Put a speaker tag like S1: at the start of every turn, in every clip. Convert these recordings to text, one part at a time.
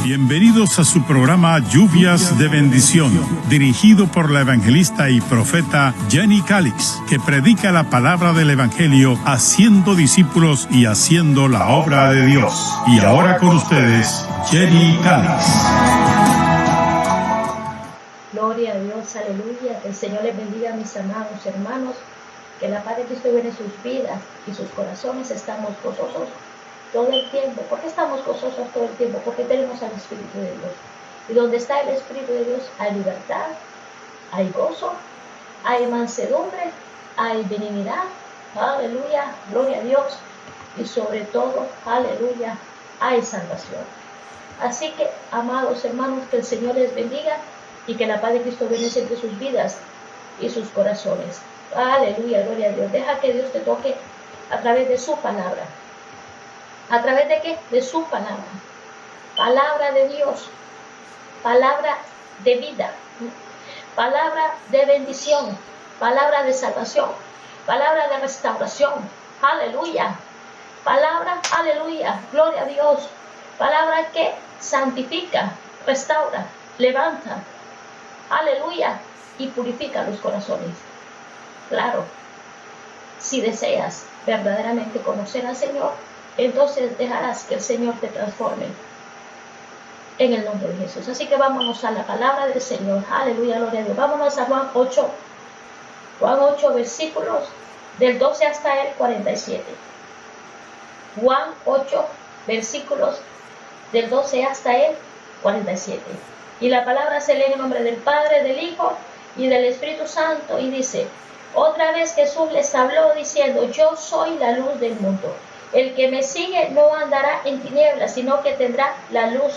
S1: Bienvenidos a su programa Lluvias de Bendición, dirigido por la evangelista y profeta Jenny Calix, que predica la palabra del Evangelio haciendo discípulos y haciendo la obra de Dios. Y ahora con ustedes, Jenny Calix.
S2: Gloria a Dios, aleluya. Que el Señor les bendiga, mis amados hermanos. Que la paz de Cristo viene en sus vidas y sus corazones. Estamos gozosos todo el tiempo. ¿Por qué estamos gozosos todo el tiempo? Porque tenemos al Espíritu de Dios. Y donde está el Espíritu de Dios hay libertad, hay gozo, hay mansedumbre, hay benignidad. Aleluya, gloria a Dios. Y sobre todo, aleluya, hay salvación. Así que, amados hermanos, que el Señor les bendiga y que la paz de Cristo viene entre sus vidas y sus corazones. Aleluya, gloria a Dios. Deja que Dios te toque a través de su palabra. ¿A través de qué? De su palabra. Palabra de Dios. Palabra de vida. Palabra de bendición. Palabra de salvación. Palabra de restauración. Aleluya. Palabra, aleluya. Gloria a Dios. Palabra que santifica, restaura, levanta. Aleluya. Y purifica los corazones. Claro. Si deseas verdaderamente conocer al Señor, entonces dejarás que el Señor te transforme en el nombre de Jesús. Así que vámonos a la palabra del Señor. Aleluya, gloria a Dios. Vámonos a Juan 8. Juan 8, versículos del 12 hasta el 47. Juan 8, versículos del 12 hasta el 47. Y la palabra se lee en el nombre del Padre, del Hijo y del Espíritu Santo. Y dice: otra vez Jesús les habló diciendo: yo soy la luz del mundo. El que me sigue no andará en tinieblas, sino que tendrá la luz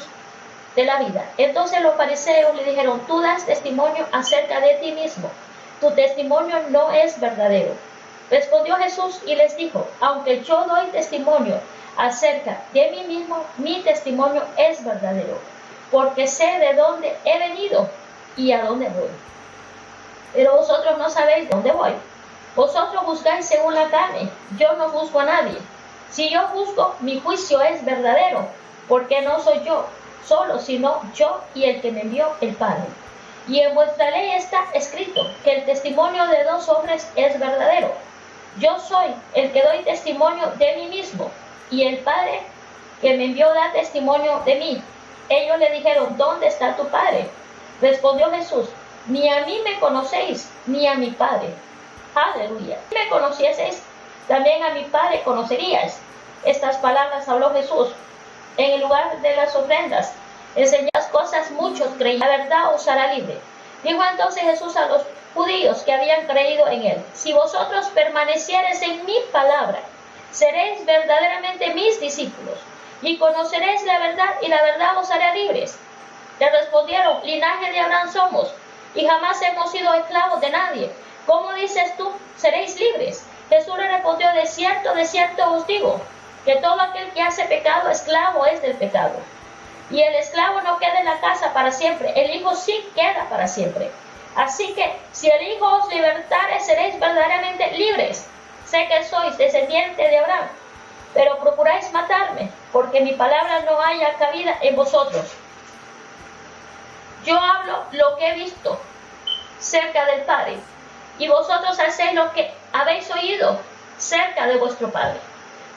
S2: de la vida. Entonces los fariseos le dijeron: tú das testimonio acerca de ti mismo. Tu testimonio no es verdadero. Respondió Jesús y les dijo: aunque yo doy testimonio acerca de mí mismo, mi testimonio es verdadero, porque sé de dónde he venido y a dónde voy. Pero vosotros no sabéis dónde voy. Vosotros juzgáis según la carne. Yo no juzgo a nadie. Si yo juzgo, mi juicio es verdadero, porque no soy yo solo, sino yo y el que me envió, el Padre. Y en vuestra ley está escrito que el testimonio de dos hombres es verdadero. Yo soy el que doy testimonio de mí mismo, y el Padre que me envió da testimonio de mí. Ellos le dijeron: ¿dónde está tu Padre? Respondió Jesús: ni a mí me conocéis, ni a mi Padre. Aleluya. Si me conocieseis, también a mi Padre conoceríais. Estas palabras habló Jesús en el lugar de las ofrendas. Enseñó las cosas, muchos creían. La verdad os hará libre. Dijo entonces Jesús a los judíos que habían creído en él: si vosotros permaneciereis en mi palabra, seréis verdaderamente mis discípulos, y conoceréis la verdad, y la verdad os hará libres. Le respondieron: linaje de Abraham somos, y jamás hemos sido esclavos de nadie. ¿Cómo dices tú, seréis libres? Jesús le respondió: de cierto os digo, que todo aquel que hace pecado, esclavo es del pecado. Y el esclavo no queda en la casa para siempre, el Hijo sí queda para siempre. Así que, si el Hijo os libertare, seréis verdaderamente libres. Sé que sois descendiente de Abraham, pero procuráis matarme, porque mi palabra no haya cabida en vosotros. Yo hablo lo que he visto cerca del Padre, y vosotros hacéis lo que habéis oído cerca de vuestro padre.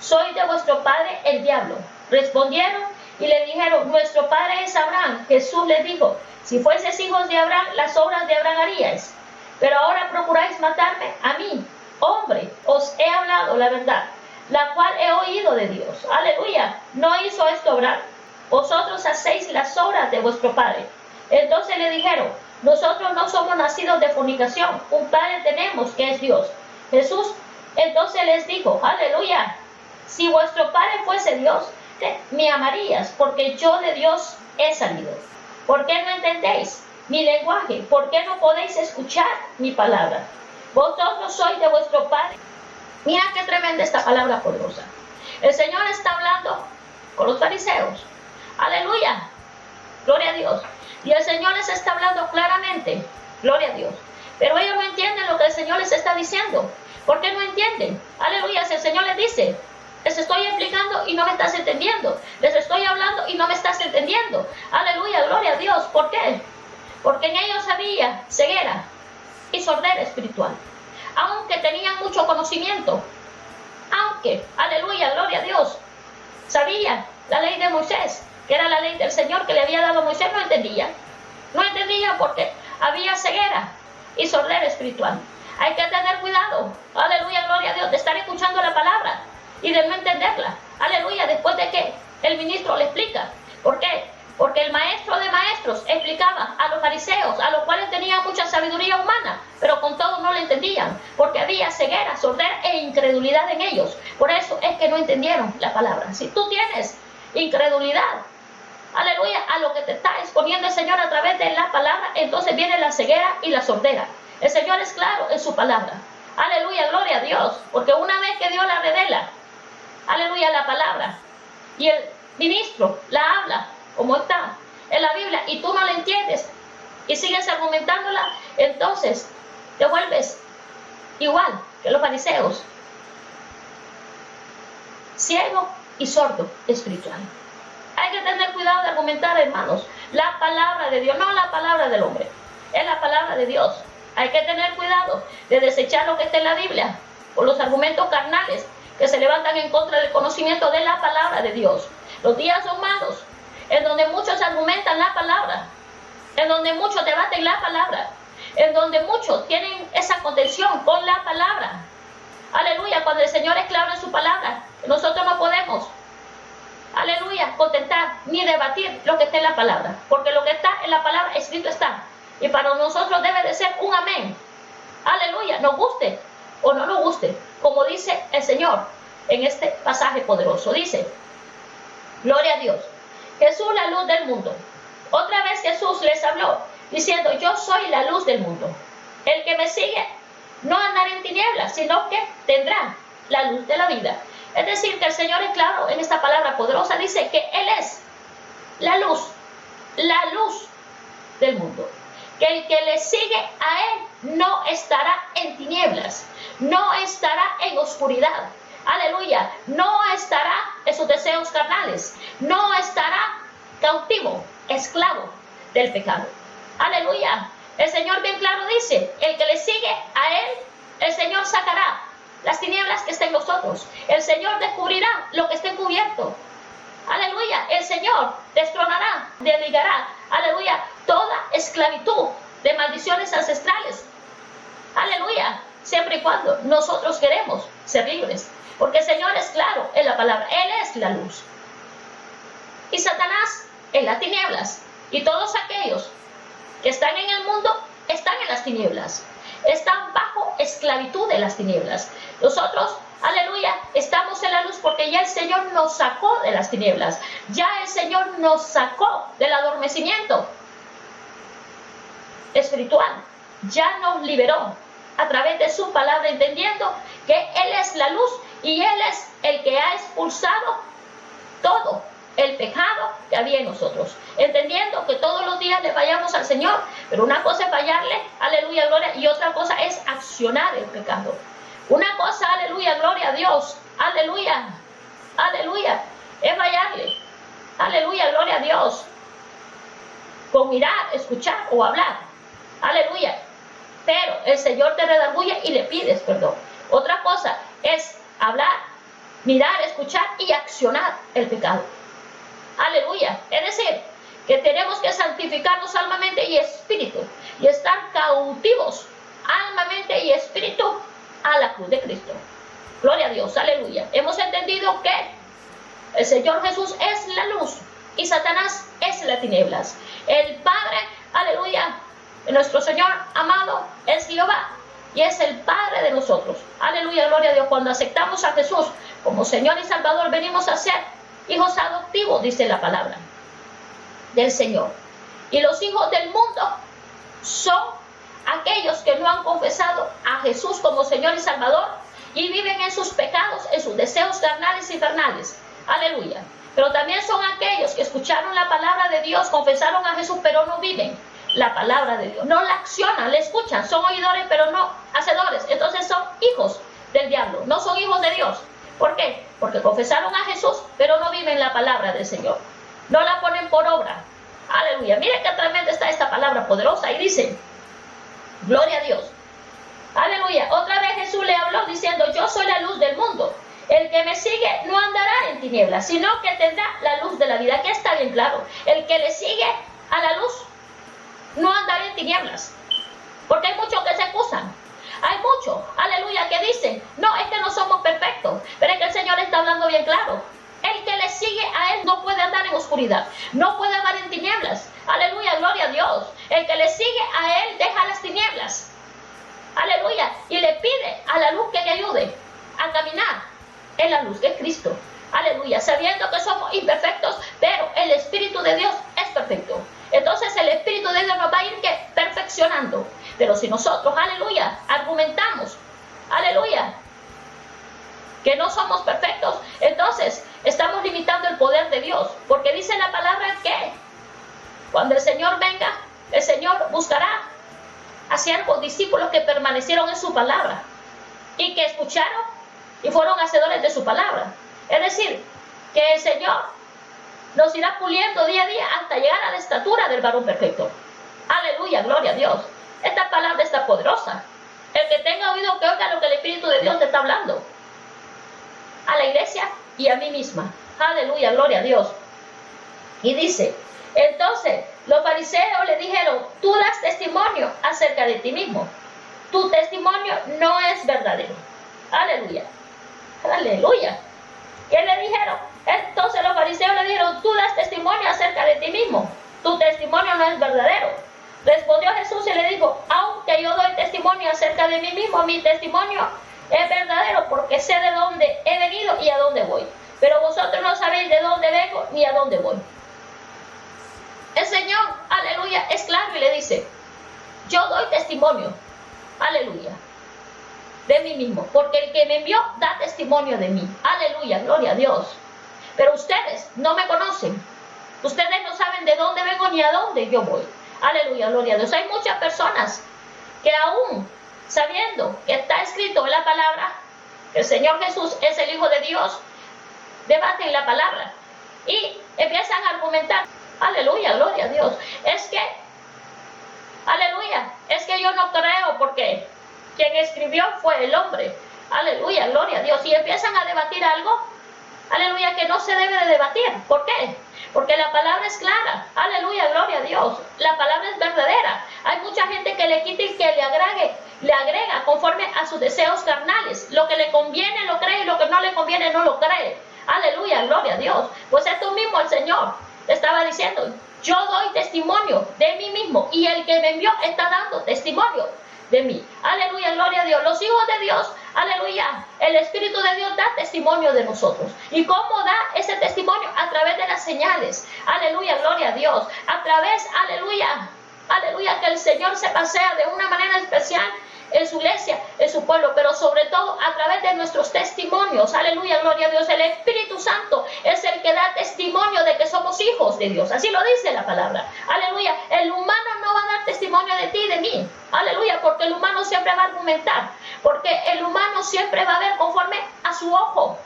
S2: Soy de vuestro padre el diablo. Respondieron y le dijeron: nuestro padre es Abraham. Jesús les dijo: si fueseis hijos de Abraham, las obras de Abraham haríais. Pero ahora procuráis matarme a mí, hombre. Os he hablado la verdad, la cual he oído de Dios. Aleluya. ¿No hizo esto Abraham? Vosotros hacéis las obras de vuestro padre. Entonces le dijeron: nosotros no somos nacidos de fornicación, un Padre tenemos que es Dios. Jesús entonces les dijo: aleluya, si vuestro Padre fuese Dios, me amarías, porque yo de Dios he salido. ¿Por qué no entendéis mi lenguaje? ¿Por qué no podéis escuchar mi palabra? Vosotros sois de vuestro Padre. Mira qué tremenda esta palabra poderosa. El Señor está hablando con los fariseos. Aleluya, gloria a Dios. Y el Señor les está hablando claramente, gloria a Dios. Pero ellos no entienden lo que el Señor les está diciendo. ¿Por qué no entienden? Aleluya, si el Señor les dice: Les estoy explicando y no me estás entendiendo. Les estoy hablando y no me estás entendiendo. Aleluya, gloria a Dios. ¿Por qué? Porque en ellos había ceguera y sordera espiritual. Aunque tenían mucho conocimiento, aunque, aleluya, gloria a Dios, sabían la ley de Moisés, que era la ley del Señor que le había dado a Moisés, no entendían. No entendían porque había ceguera y sordera espiritual. Hay que tener cuidado, aleluya, gloria a Dios, de estar escuchando la palabra y de no entenderla. Aleluya, después de que el ministro le explica. ¿Por qué? Porque el maestro de maestros explicaba a los fariseos, a los cuales tenían mucha sabiduría humana, pero con todo no le entendían, porque había ceguera, sordera e incredulidad en ellos. Por eso es que no entendieron la palabra. Si tú tienes incredulidad, aleluya, a lo que te está exponiendo el Señor a través de la palabra, entonces viene la ceguera y la sordera. El Señor es claro en su palabra. Aleluya, gloria a Dios, porque una vez que Dios la revela, aleluya, la palabra, y el ministro la habla como está en la Biblia, y tú no la entiendes, y sigues argumentándola, entonces te vuelves igual que los fariseos, ciego y sordo espiritual. Hay que tener cuidado de argumentar, hermanos, la palabra de Dios, no la palabra del hombre, es la palabra de Dios. Hay que tener cuidado de desechar lo que está en la Biblia por los argumentos carnales que se levantan en contra del conocimiento de la palabra de Dios. Los días son malos, en donde muchos argumentan la palabra, en donde muchos debaten la palabra, en donde muchos tienen esa contención con la palabra. Aleluya, cuando el Señor es claro en su palabra, nosotros no podemos, aleluya, contentar ni debatir lo que está en la palabra, porque lo que está en la palabra escrito está, y para nosotros debe de ser un amén. Aleluya, nos guste o no nos guste, como dice el Señor en este pasaje poderoso. Dice, gloria a Dios, Jesús la luz del mundo. Otra vez Jesús les habló, diciendo, yo soy la luz del mundo. El que me sigue no andará en tinieblas, sino que tendrá la luz de la vida. Es decir, que el Señor es claro en esta palabra poderosa, dice que Él es la luz del mundo. Que el que le sigue a Él no estará en tinieblas, no estará en oscuridad. Aleluya, no estará en sus deseos carnales, no estará cautivo, esclavo del pecado. Aleluya, el Señor bien claro dice, el que le sigue a Él, el Señor sacará las tinieblas que estén en nosotros. El Señor descubrirá lo que está encubierto. Aleluya, el Señor destronará, desligará, aleluya, toda esclavitud de maldiciones ancestrales. Aleluya, siempre y cuando nosotros queremos ser libres. Porque el Señor es claro en la palabra, Él es la luz. Y Satanás en las tinieblas. Y todos aquellos que están en el mundo están en las tinieblas. Están bajo esclavitud de las tinieblas. Nosotros, aleluya, estamos en la luz porque ya el Señor nos sacó de las tinieblas. Ya el Señor nos sacó del adormecimiento espiritual. Ya nos liberó a través de su palabra, entendiendo que Él es la luz y Él es el que ha expulsado todo el pecado que había en nosotros, entendiendo que todos los días le fallamos al Señor, pero una cosa es fallarle, aleluya, gloria, y otra cosa es accionar el pecado. Una cosa, aleluya, gloria a Dios, aleluya, aleluya, es fallarle, aleluya, gloria a Dios, con mirar, escuchar o hablar, aleluya, pero el Señor te redarguye y le pides perdón. Otra cosa es hablar, mirar, escuchar y accionar el pecado. Aleluya. Es decir, que tenemos que santificarnos alma, mente y espíritu y estar cautivos alma, mente y espíritu a la cruz de Cristo. Gloria a Dios. Aleluya. Hemos entendido que el Señor Jesús es la luz y Satanás es las tinieblas. El Padre, aleluya, nuestro Señor amado es Jehová y es el Padre de nosotros. Aleluya, gloria a Dios. Cuando aceptamos a Jesús como Señor y Salvador, venimos a ser hijos adoptivos, dice la palabra del Señor. Y los hijos del mundo son aquellos que no han confesado a Jesús como Señor y Salvador y viven en sus pecados, en sus deseos carnales y infernales. Aleluya. Pero también son aquellos que escucharon la palabra de Dios, confesaron a Jesús, pero no viven la palabra de Dios, no la accionan, la escuchan, son oidores pero no hacedores. Entonces son hijos del diablo, no son hijos de Dios, ¿Por qué? Porque confesaron a Jesús, pero no viven la palabra del Señor. No la ponen por obra. Aleluya. Miren qué tremenda está esta palabra poderosa. Y dice, gloria a Dios. Aleluya. Otra vez Jesús le habló diciendo, yo soy la luz del mundo. El que me sigue no andará en tinieblas, sino que tendrá la luz de la vida. Aquí está bien claro. El que le sigue a la luz no andará en tinieblas. Porque hay muchos que se excusan. Hay muchos, aleluya, que dicen, no, es que no somos perfectos. Pero es que el Señor está hablando bien claro. El que le sigue a Él no puede andar en oscuridad. No puede andar en tinieblas. Aleluya, gloria a Dios. El que le sigue a Él deja las tinieblas. Aleluya. Y le pide a la luz que le ayude a caminar en la luz de Cristo. Aleluya. Sabiendo que somos imperfectos, pero el Espíritu de Dios es perfecto. Entonces el Espíritu de Dios nos va a ir perfeccionando. Pero si nosotros, aleluya, argumentamos, aleluya, que no somos perfectos, entonces estamos limitando el poder de Dios. Porque dice la palabra que cuando el Señor venga, el Señor buscará a siervos, discípulos que permanecieron en su palabra y que escucharon y fueron hacedores de su palabra. Es decir, que el Señor nos irá puliendo día a día hasta llegar a la estatura del varón perfecto. Aleluya, gloria a Dios. Esta palabra está poderosa. El que tenga oído que oiga lo que el Espíritu de Dios te está hablando. A la iglesia y a mí misma. Aleluya, gloria a Dios. Y dice, entonces los fariseos le dijeron, tú das testimonio acerca de ti mismo. Tu testimonio no es verdadero. Aleluya. Aleluya. ¿Qué le dijeron? Entonces los fariseos le dijeron, tú das testimonio acerca de ti mismo. Tu testimonio no es verdadero. Respondió Jesús y le dijo, aunque yo doy testimonio acerca de mí mismo, mi testimonio es verdadero porque sé de dónde he venido y a dónde voy. Pero vosotros no sabéis de dónde vengo ni a dónde voy. El Señor, aleluya, es claro y le dice, yo doy testimonio, aleluya, de mí mismo, porque el que me envió da testimonio de mí. Aleluya, gloria a Dios. Pero ustedes no me conocen. Ustedes no saben de dónde vengo ni a dónde yo voy. Aleluya, gloria a Dios. Hay muchas personas que aún sabiendo que está escrito en la palabra que el Señor Jesús es el Hijo de Dios, debaten la palabra y empiezan a argumentar. Aleluya, gloria a Dios. Es que, aleluya, es que yo no creo porque quien escribió fue el hombre. Aleluya, gloria a Dios. Y empiezan a debatir algo, aleluya, que no se debe de debatir. ¿Por qué? Porque la palabra es clara. Aleluya, gloria a Dios. La palabra es verdadera. Hay mucha gente que le quita y que le agrega conforme a sus deseos carnales. Lo que le conviene lo cree y lo que no le conviene no lo cree. Aleluya, gloria a Dios. Pues esto mismo el Señor estaba diciendo, yo doy testimonio de mí mismo y el que me envió está dando testimonio de mí. Aleluya, gloria a Dios. Los hijos de Dios, aleluya, el Espíritu de Dios da testimonio de nosotros. ¿Y cómo da ese testimonio? A través de las señales. Aleluya, gloria a Dios. A través, aleluya, aleluya, que el Señor se pasea de una manera especial en su iglesia, en su pueblo, pero sobre todo a través de nuestros testimonios. Aleluya, gloria a Dios. El Espíritu Santo es el que da testimonio de que somos hijos de Dios. Así lo dice la palabra. Aleluya. El humano no va a dar testimonio de ti y de mí. Aleluya, porque el humano siempre va a argumentar, porque el humano siempre va a ver conforme a su ojo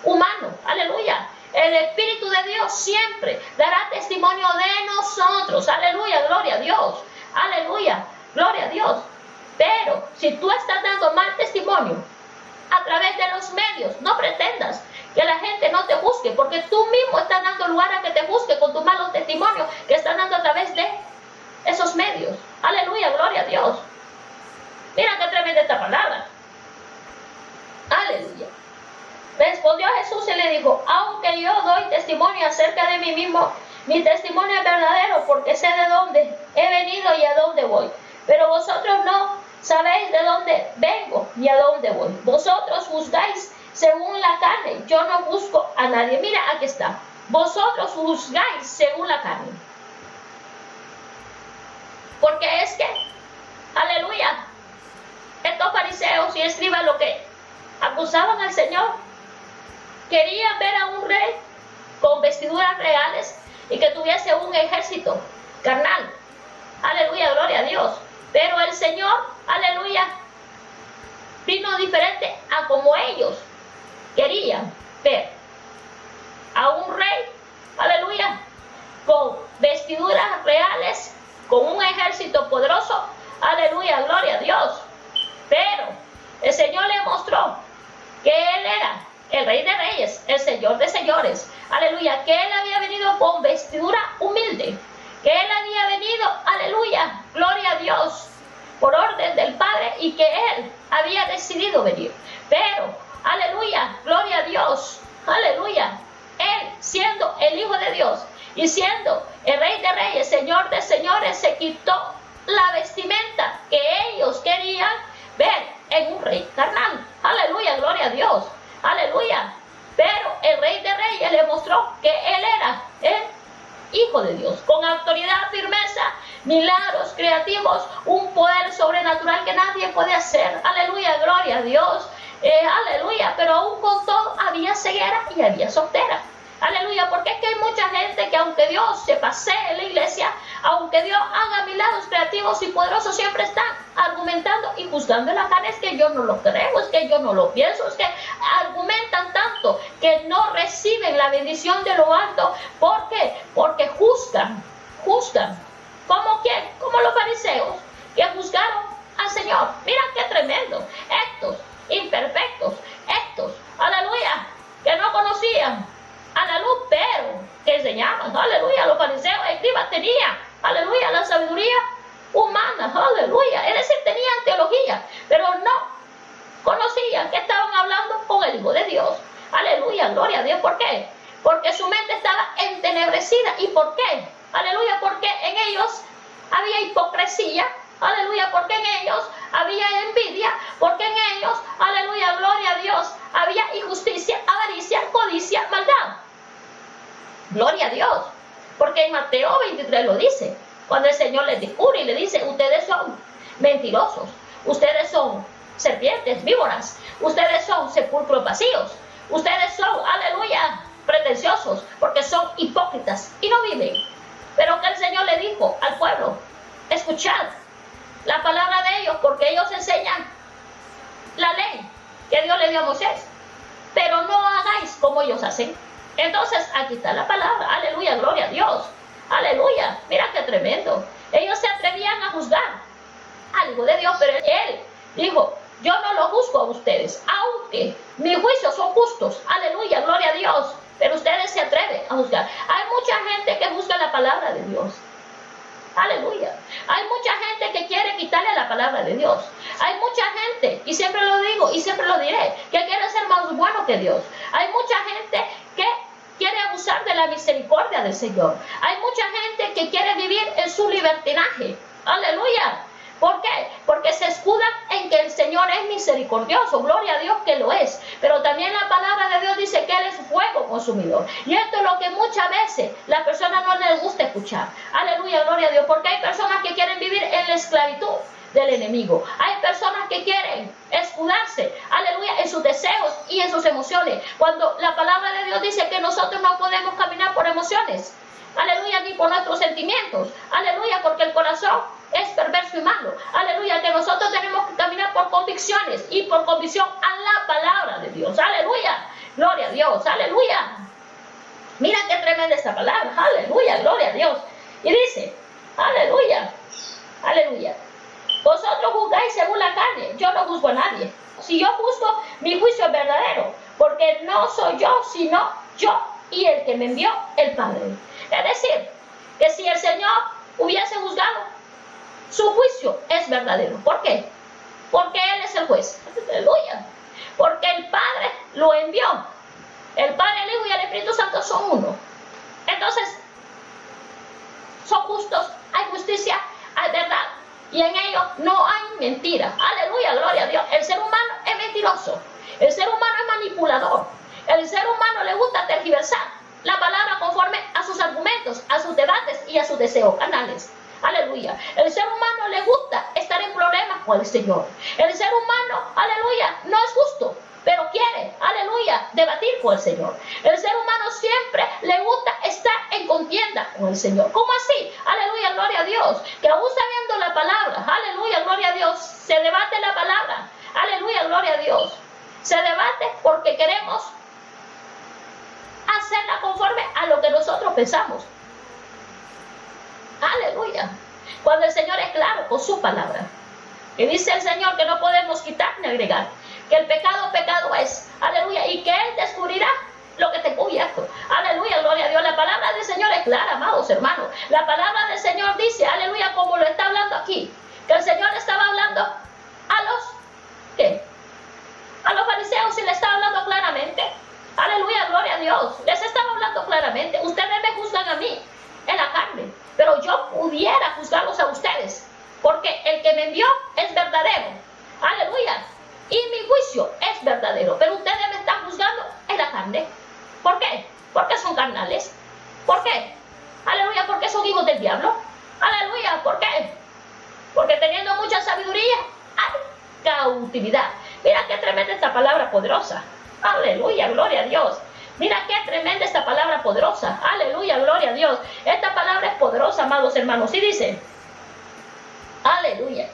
S2: humano. Aleluya. El Espíritu de Dios siempre dará testimonio de nosotros. Aleluya, gloria a Dios. Aleluya, gloria a Dios. Pero si tú estás dando mal testimonio a través de los medios, no pretendas que la gente no te juzgue, porque tú mismo estás dando lugar a que te juzgue con tus malos testimonios que estás dando a través de esos medios. Aleluya, gloria a Dios. Mira qué tremenda esta palabra. Aleluya. Respondió Jesús y le dijo, aunque yo doy testimonio acerca de mí mismo, mi testimonio es verdadero porque sé de dónde he venido y a dónde voy. Pero vosotros no sabéis de dónde vengo ni a dónde voy. Vosotros juzgáis según la carne. Yo no juzgo a nadie. Mira, aquí está. Vosotros juzgáis según la carne. Porque es que, aleluya, estos fariseos y escribas lo que acusaban al Señor, querían ver a un rey con vestiduras reales y que tuviese un ejército carnal. Aleluya, gloria a Dios. Pero el Señor, aleluya, vino diferente a como ellos querían ver a un rey, aleluya, con vestiduras reales, con un ejército poderoso, aleluya, gloria a Dios. Pero el Señor le mostró que Él era el Rey de Reyes, el Señor de Señores, aleluya, que Él había venido con vestidura humilde, que Él había venido, aleluya, gloria a Dios, por orden del Padre, y que Él había decidido venir. Pero, aleluya, gloria a Dios, aleluya, Él siendo el Hijo de Dios y siendo el Rey de Reyes, Señor de Señores, se quitó la vestimenta que ellos querían ver en un rey carnal. Aleluya, gloria a Dios, aleluya. Pero el Rey de Reyes le mostró que Él era el Hijo de Dios, con autoridad, firmeza, milagros creativos, un poder sobrenatural que nadie puede hacer. Aleluya, gloria a Dios, aleluya. Pero aún con todo había ceguera y había soltera. Aleluya, porque es que hay mucha gente que aunque Dios se pasee en la iglesia, aunque Dios haga milagros creativos y poderosos, siempre están argumentando y juzgando en la carne. Es que yo no lo creo, es que yo no lo pienso, es que argumentan tanto que no reciben la bendición de lo alto. ¿Por qué? Porque juzgan. ¿Cómo quién? Como los fariseos que juzgaron al Señor. Mira qué tremendo. Estos imperfectos, estos, aleluya, que no conocían a la luz, pero que enseñaban, aleluya, los fariseos, escribas tenían, aleluya, la sabiduría humana, aleluya, es decir, tenían teología, pero no conocían que estaban hablando con el Hijo de Dios. Aleluya, gloria a Dios. ¿Por qué? Porque su mente estaba entenebrecida. ¿Y por qué? Aleluya, porque en ellos había hipocresía. Aleluya, porque en ellos había envidia, porque en ellos, aleluya, gloria a Dios, había injusticia, avaricia, codicia, maldad. Gloria a Dios, porque en Mateo 23 lo dice, cuando el Señor les descubre y le dice: ustedes son mentirosos, ustedes son serpientes, víboras, ustedes son sepulcros vacíos, ustedes son, aleluya, pretenciosos, porque son hipócritas y no viven. Pero que el Señor le dijo al pueblo: escuchad la palabra de ellos, porque ellos enseñan la ley que Dios le dio a Moisés, pero no hagáis como ellos hacen. Entonces aquí está la palabra, aleluya, gloria a Dios, aleluya. Mira qué tremendo. Ellos se atrevían a juzgar al Hijo de Dios, pero Él dijo: yo no lo juzgo a ustedes, aunque mis juicios son justos, aleluya, gloria a Dios, pero ustedes se atreven a juzgar. Hay mucha gente que juzga la palabra de Dios. Aleluya. Hay mucha gente que quiere quitarle la palabra de Dios. Hay mucha gente, y siempre lo digo y siempre lo diré, que quiere ser más bueno que Dios. Hay mucha gente que quiere abusar de la misericordia del Señor. Hay mucha gente que quiere vivir en su libertinaje. Aleluya. ¿Por qué? Porque se escudan en que el Señor es misericordioso. Gloria a Dios que lo es. Pero también la palabra de Dios dice que Él es fuego consumidor. Y esto es lo que muchas veces las personas no les gusta escuchar. Aleluya, gloria a Dios. Porque hay personas que quieren vivir en la esclavitud del enemigo. Hay personas que quieren escudarse, aleluya, en sus deseos y en sus emociones. Cuando la palabra de Dios dice que nosotros no podemos caminar por emociones. Aleluya, ni por nuestros sentimientos. Aleluya, porque el corazón es perverso y malo. Aleluya, que nosotros tenemos que caminar por convicciones y por convicción a la palabra de Dios. Aleluya, gloria a Dios, aleluya. Mira qué tremenda esta palabra. Aleluya, gloria a Dios. Y dice, aleluya, aleluya. Vosotros juzgáis según la carne, yo no juzgo a nadie. Si yo juzgo, mi juicio es verdadero, porque no soy yo, sino yo y el que me envió, el Padre. Es decir, que si el Señor hubiese juzgado, su juicio es verdadero. ¿Por qué? Porque Él es el juez. Aleluya. Porque el Padre lo envió. El Padre, el Hijo y el Espíritu Santo son uno. Entonces, son justos, hay justicia, hay verdad. Y en ellos no hay mentira. Aleluya, gloria a Dios. El ser humano es mentiroso. El ser humano es manipulador. El ser humano le gusta tergiversar la palabra conforme a sus argumentos, a sus debates y a sus deseos carnales. Aleluya. El ser humano le gusta estar en problemas con el Señor. El ser humano, aleluya, no es justo, pero quiere, aleluya, debatir con el Señor. El ser humano siempre le gusta estar en contienda con el Señor. ¿Cómo así? Aleluya, gloria a Dios. Que aún sabiendo la palabra, aleluya, gloria a Dios, se debate la palabra. Aleluya, gloria a Dios. Se debate porque queremos hacerla conforme a lo que nosotros pensamos. Aleluya. Cuando el Señor es claro con su palabra. Y dice el Señor que no podemos quitar ni agregar. Que el pecado, pecado es. Aleluya. Y que Él descubrirá lo que te cubierto. Aleluya, gloria a Dios. La palabra del Señor es clara, amados hermanos. La palabra del Señor dice, aleluya, como lo está hablando aquí. Que el Señor estaba hablando a los, ¿qué? A los fariseos y le estaba hablando claramente. Aleluya, gloria a Dios. Les estaba hablando claramente. Ustedes me juzgan a mí en la carne, pero yo pudiera juzgarlos a ustedes, porque el que me envió es verdadero. Aleluya. Y mi juicio es verdadero, pero ustedes me están juzgando en la carne. ¿Por qué? Porque son carnales. ¿Por qué? Aleluya, porque son hijos del diablo. Aleluya, ¿por qué? Porque teniendo mucha sabiduría hay cautividad. Mira qué tremenda esta palabra poderosa. Aleluya, gloria a Dios. Mira qué tremenda esta palabra poderosa. Aleluya, gloria a Dios. Esta palabra es poderosa, amados hermanos. Y dice, aleluya,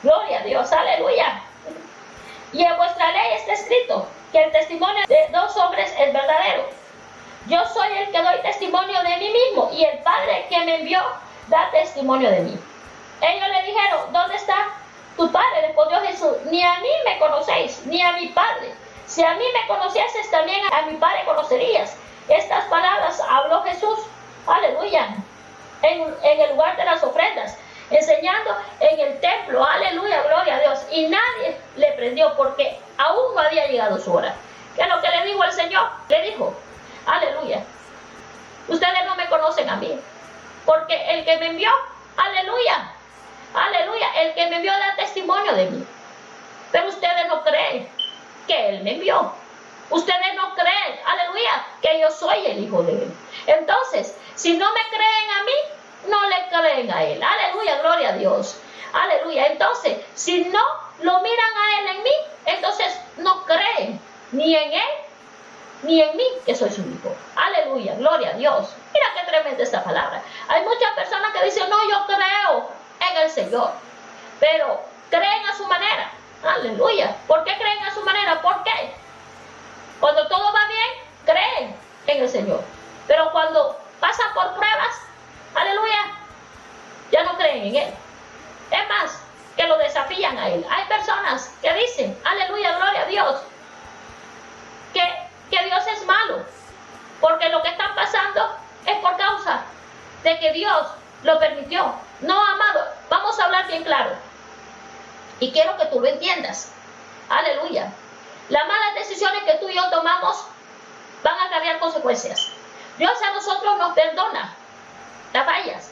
S2: gloria a Dios, aleluya. Y en vuestra ley está escrito que el testimonio de dos hombres es verdadero. Yo soy el que doy testimonio de mí mismo, y el Padre que me envió da testimonio de mí. Ellos le dijeron, ¿dónde está tu Padre? Respondió Jesús, ni a mí me conocéis, ni a mi Padre. Si a mí me conocieses, también a mi Padre conocerías. Estas palabras habló Jesús, aleluya, en el lugar de las ofrendas, enseñando en el templo, aleluya, gloria a Dios. Y nadie le prendió porque aún no había llegado su hora. ¿Qué es lo que le dijo el Señor? Le dijo, aleluya, ustedes no me conocen a mí, porque el que me envió, aleluya, aleluya, el que me envió da testimonio de mí. Pero ustedes no creen que Él me envió. Ustedes no creen, aleluya, que yo soy el Hijo de Él. Entonces, si no me creen a mí, no le creen a Él. Aleluya, gloria a Dios. Aleluya. Entonces, si no lo miran a Él en mí, entonces no creen ni en Él, ni en mí, que soy su Hijo. Aleluya, gloria a Dios. Mira qué tremenda esta palabra. Hay muchas personas que dicen, no, yo creo en el Señor, pero creen a su manera. Aleluya. ¿Por qué creen a su manera? ¿Por qué? Cuando todo va bien, creen en el Señor. Pero cuando pasan por pruebas, aleluya, ya no creen en Él. Es más, que lo desafían a Él. Hay personas que dicen, aleluya, gloria a Dios, que Dios es malo, porque lo que están pasando es por causa de que Dios lo permitió. No, amado, vamos a hablar bien claro. Y quiero que tú lo entiendas. Aleluya. Las malas decisiones que tú y yo tomamos van a acarrear consecuencias. Dios a nosotros nos perdona las fallas,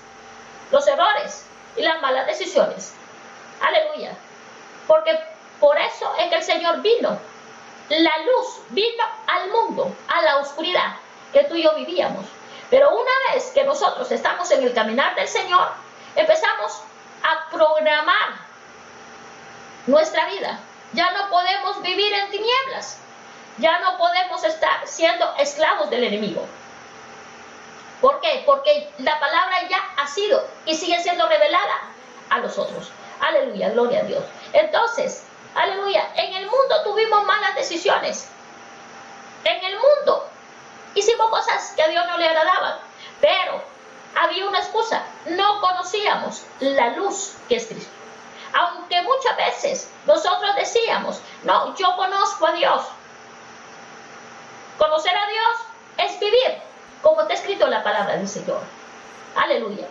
S2: los errores y las malas decisiones. Aleluya. Porque por eso es que el Señor vino. La luz vino al mundo, a la oscuridad que tú y yo vivíamos. Pero una vez que nosotros estamos en el caminar del Señor, empezamos a programar nuestra vida. Ya no podemos vivir en tinieblas. Ya no podemos estar siendo esclavos del enemigo. ¿Por qué? Porque la palabra ya ha sido y sigue siendo revelada a nosotros. Aleluya, gloria a Dios. Entonces, aleluya, en el mundo tuvimos malas decisiones. En el mundo hicimos cosas que a Dios no le agradaban, pero había una excusa. No conocíamos la luz que es Cristo. Aunque muchas veces nosotros decíamos, no, yo conozco a Dios. Conocer a Dios es vivir como está escrito en la palabra del Señor. Aleluya.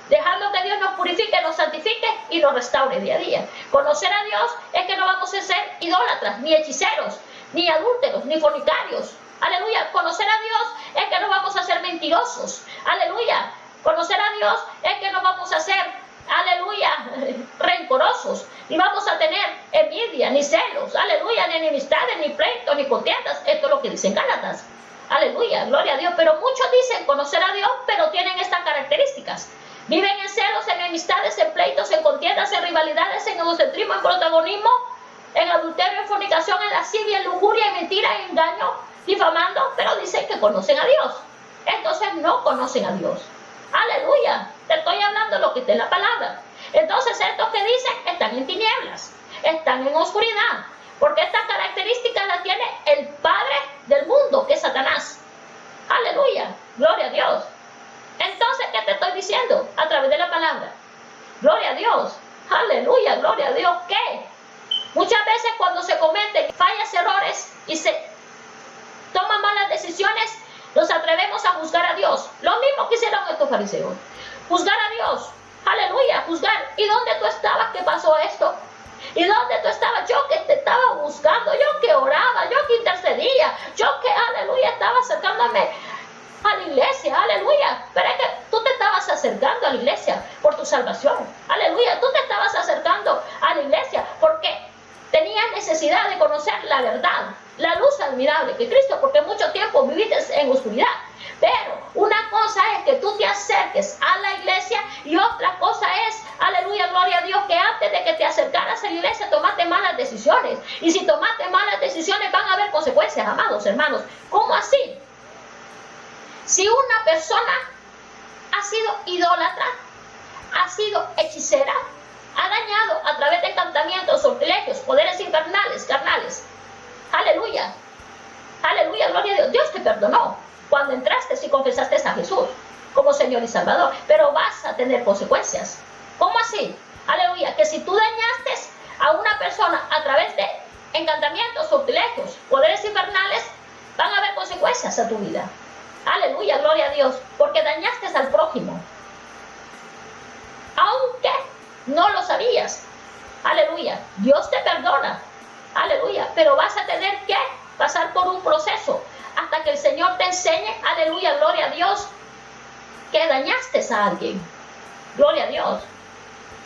S2: Dejando que Dios nos purifique, nos santifique y nos restaure día a día. Conocer a Dios es que no vamos a ser idólatras, ni hechiceros, ni adúlteros, ni fornicarios. Aleluya. Conocer a Dios es que no vamos a ser mentirosos. Aleluya. Conocer a Dios es que no vamos a ser, aleluya, rencorosos, ni vamos a tener envidia, ni celos, aleluya, ni enemistades, ni pleitos, ni contiendas. Esto es lo que dicen Gálatas. Aleluya, gloria a Dios. Pero muchos dicen conocer a Dios, pero tienen estas características. Viven en celos, en enemistades, en pleitos, en contiendas, en rivalidades, en egocentrismo, en protagonismo, en adulterio, en fornicación, en lascivia, en lujuria, en mentira, en engaño, difamando, pero dicen que conocen a Dios. Entonces no conocen a Dios. Aleluya. Te estoy hablando de lo que está en la palabra. Entonces estos que dicen están en tinieblas, están en oscuridad. Porque esta característica la tiene el padre del mundo, que es Satanás. Aleluya, gloria a Dios. Entonces, ¿qué te estoy diciendo? A través de la palabra. Gloria a Dios. Aleluya, gloria a Dios. ¿Qué? Muchas veces cuando se cometen fallas, errores y se toman malas decisiones, nos atrevemos a juzgar a Dios. Lo mismo que hicieron estos fariseos. Juzgar a Dios. Aleluya, juzgar. ¿Y dónde tú estabas que pasó esto? ¿Y dónde tú estabas? Yo que te estaba buscando, yo que oraba, yo que intercedía, yo que, aleluya, estaba acercándome a la iglesia, aleluya. Pero es que tú te estabas acercando a la iglesia por tu salvación, aleluya. Tú te estabas acercando a la iglesia porque tenías necesidad de conocer la verdad, la luz admirable que Cristo, porque mucho tiempo viviste en oscuridad. Pero una cosa es que tú te acerques a la iglesia y otra cosa es, aleluya, gloria a Dios, que antes de que te acercaras a la iglesia tomaste malas decisiones. Y si tomaste malas decisiones van a haber consecuencias, amados hermanos. ¿Cómo así? Si una persona ha sido idólatra, ha sido hechicera, ha dañado a través de encantamientos, sortilegios, poderes infernales, carnales. Aleluya. Aleluya, gloria a Dios. Dios te perdonó cuando entraste y confesaste a Jesús como Señor y Salvador. Pero vas a tener consecuencias. ¿Cómo así? Aleluya. Que si tú dañaste a una persona a través de encantamientos, sortilegios, poderes infernales, van a haber consecuencias a tu vida. Aleluya, gloria a Dios. Porque dañaste al prójimo. Aunque no lo sabías. Aleluya. Dios te perdona. Aleluya. Pero vas a tener que pasar por un proceso hasta que el Señor te enseñe, aleluya, gloria a Dios, que dañaste a alguien. Gloria a Dios.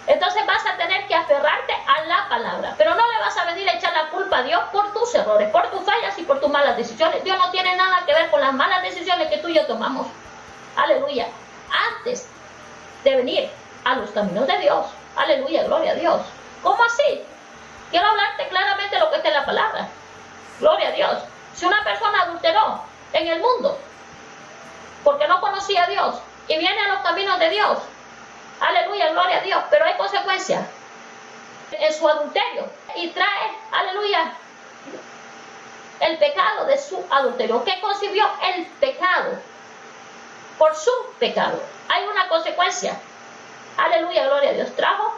S2: Entonces vas a tener que aferrarte a la palabra. Pero no le vas a venir a echar la culpa a Dios por tus errores, por tus fallas y por tus malas decisiones. Dios no tiene nada que ver con las malas decisiones que tú y yo tomamos. Aleluya. Antes de venir a los caminos de Dios. Aleluya, gloria a Dios. ¿Cómo así? Quiero hablarte claramente lo que está en la palabra. Gloria a Dios. Si una persona adulteró en el mundo porque no conocía a Dios y viene a los caminos de Dios, aleluya, gloria a Dios, pero hay consecuencias en su adulterio y trae, aleluya, el pecado de su adulterio, que concibió el pecado por su pecado. Hay una consecuencia, aleluya, gloria a Dios, trajo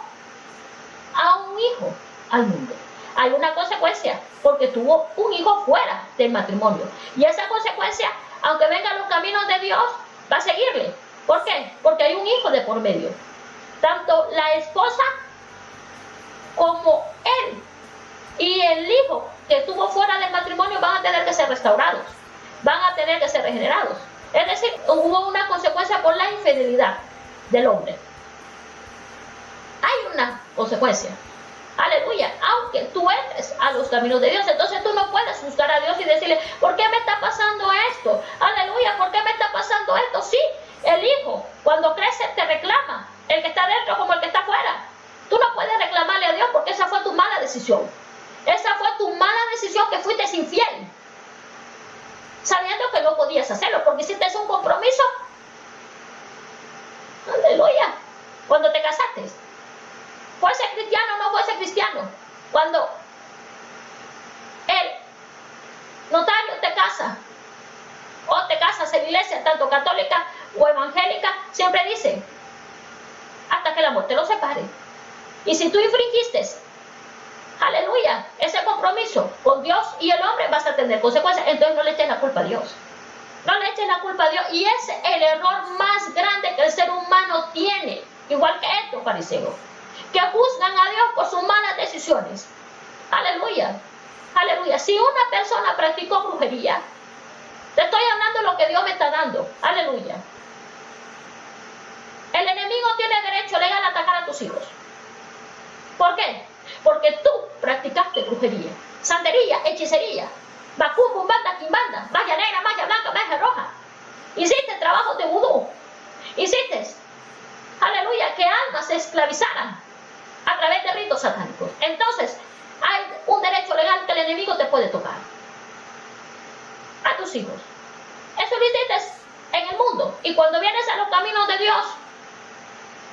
S2: a un hijo al mundo. Hay una consecuencia porque tuvo un hijo fuera del matrimonio. Y esa consecuencia, aunque venga a los caminos de Dios, va a seguirle. ¿Por qué? Porque hay un hijo de por medio. Tanto la esposa como él y el hijo que tuvo fuera del matrimonio van a tener que ser restaurados. Van a tener que ser regenerados. Es decir, hubo una consecuencia por la infidelidad del hombre. Hay una consecuencia. Aleluya, aunque tú entres a los caminos de Dios, entonces tú no puedes juzgar a Dios y decirle, ¿por qué me está pasando esto? Aleluya, ¿por qué me está pasando esto? Sí, el hijo cuando crece te reclama, el que está dentro como el que está afuera. Tú no puedes reclamarle a Dios porque esa fue tu mala decisión. Esa fue tu mala decisión, que fuiste infiel, sabiendo que no podías hacerlo porque hiciste un compromiso. Aleluya, cuando te casaste. Fuese cristiano o no fuese cristiano, cuando el notario te casa o te casas en la iglesia, tanto católica o evangélica, siempre dice, hasta que la muerte los separe. Y si tú infringiste, aleluya, ese compromiso con Dios y el hombre, vas a tener consecuencias. Entonces no le eches la culpa a Dios. No le eches la culpa a Dios. Y es el error más grande que el ser humano tiene, igual que estos fariseos, que juzgan a Dios por sus malas decisiones. Aleluya, aleluya. Si una persona practicó brujería, te estoy hablando de lo que Dios me está dando. Aleluya. El enemigo tiene derecho legal a atacar a tus hijos. ¿Por qué? Porque tú practicaste brujería, santería, hechicería, macumba, banda, quimbanda, magia negra, magia blanca, magia roja. Hiciste trabajo de vudú. Hiciste, aleluya, que almas se esclavizaran a través de ritos satánicos. Entonces, hay un derecho legal que el enemigo te puede tocar a tus hijos. Eso lo hiciste en el mundo. Y cuando vienes a los caminos de Dios,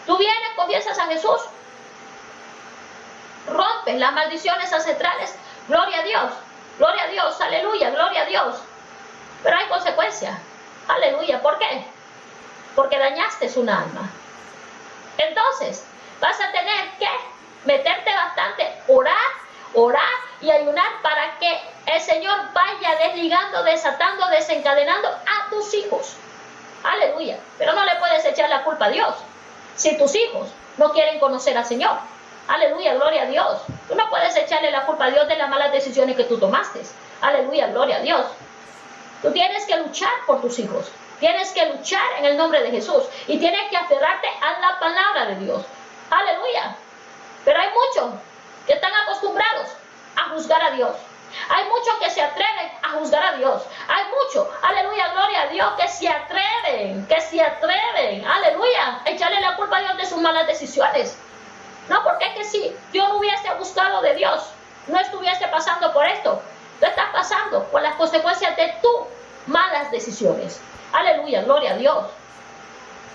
S2: tú vienes, confiesas a Jesús, rompes las maldiciones ancestrales, gloria a Dios, aleluya, gloria a Dios. Pero hay consecuencias, aleluya. ¿Por qué? Porque dañaste un alma. Entonces, vas a tener que meterte bastante, orar y ayunar para que el Señor vaya desligando, desatando, desencadenando a tus hijos. Aleluya. Pero no le puedes echar la culpa a Dios si tus hijos no quieren conocer al Señor. Aleluya, gloria a Dios. Tú no puedes echarle la culpa a Dios de las malas decisiones que tú tomaste. Aleluya, gloria a Dios. Tú tienes que luchar por tus hijos. Tienes que luchar en el nombre de Jesús. Y tienes que aferrarte a la palabra de Dios. Aleluya. Pero hay muchos que están acostumbrados a juzgar a Dios. Hay muchos que se atreven a juzgar a Dios. Hay muchos, aleluya, gloria a Dios, que se atreven, aleluya, a echarle la culpa a Dios de sus malas decisiones. No, porque es que si yo no hubiese buscado de Dios, no estuviese pasando por esto. Tú estás pasando por las consecuencias de tus malas decisiones. Aleluya, gloria a Dios.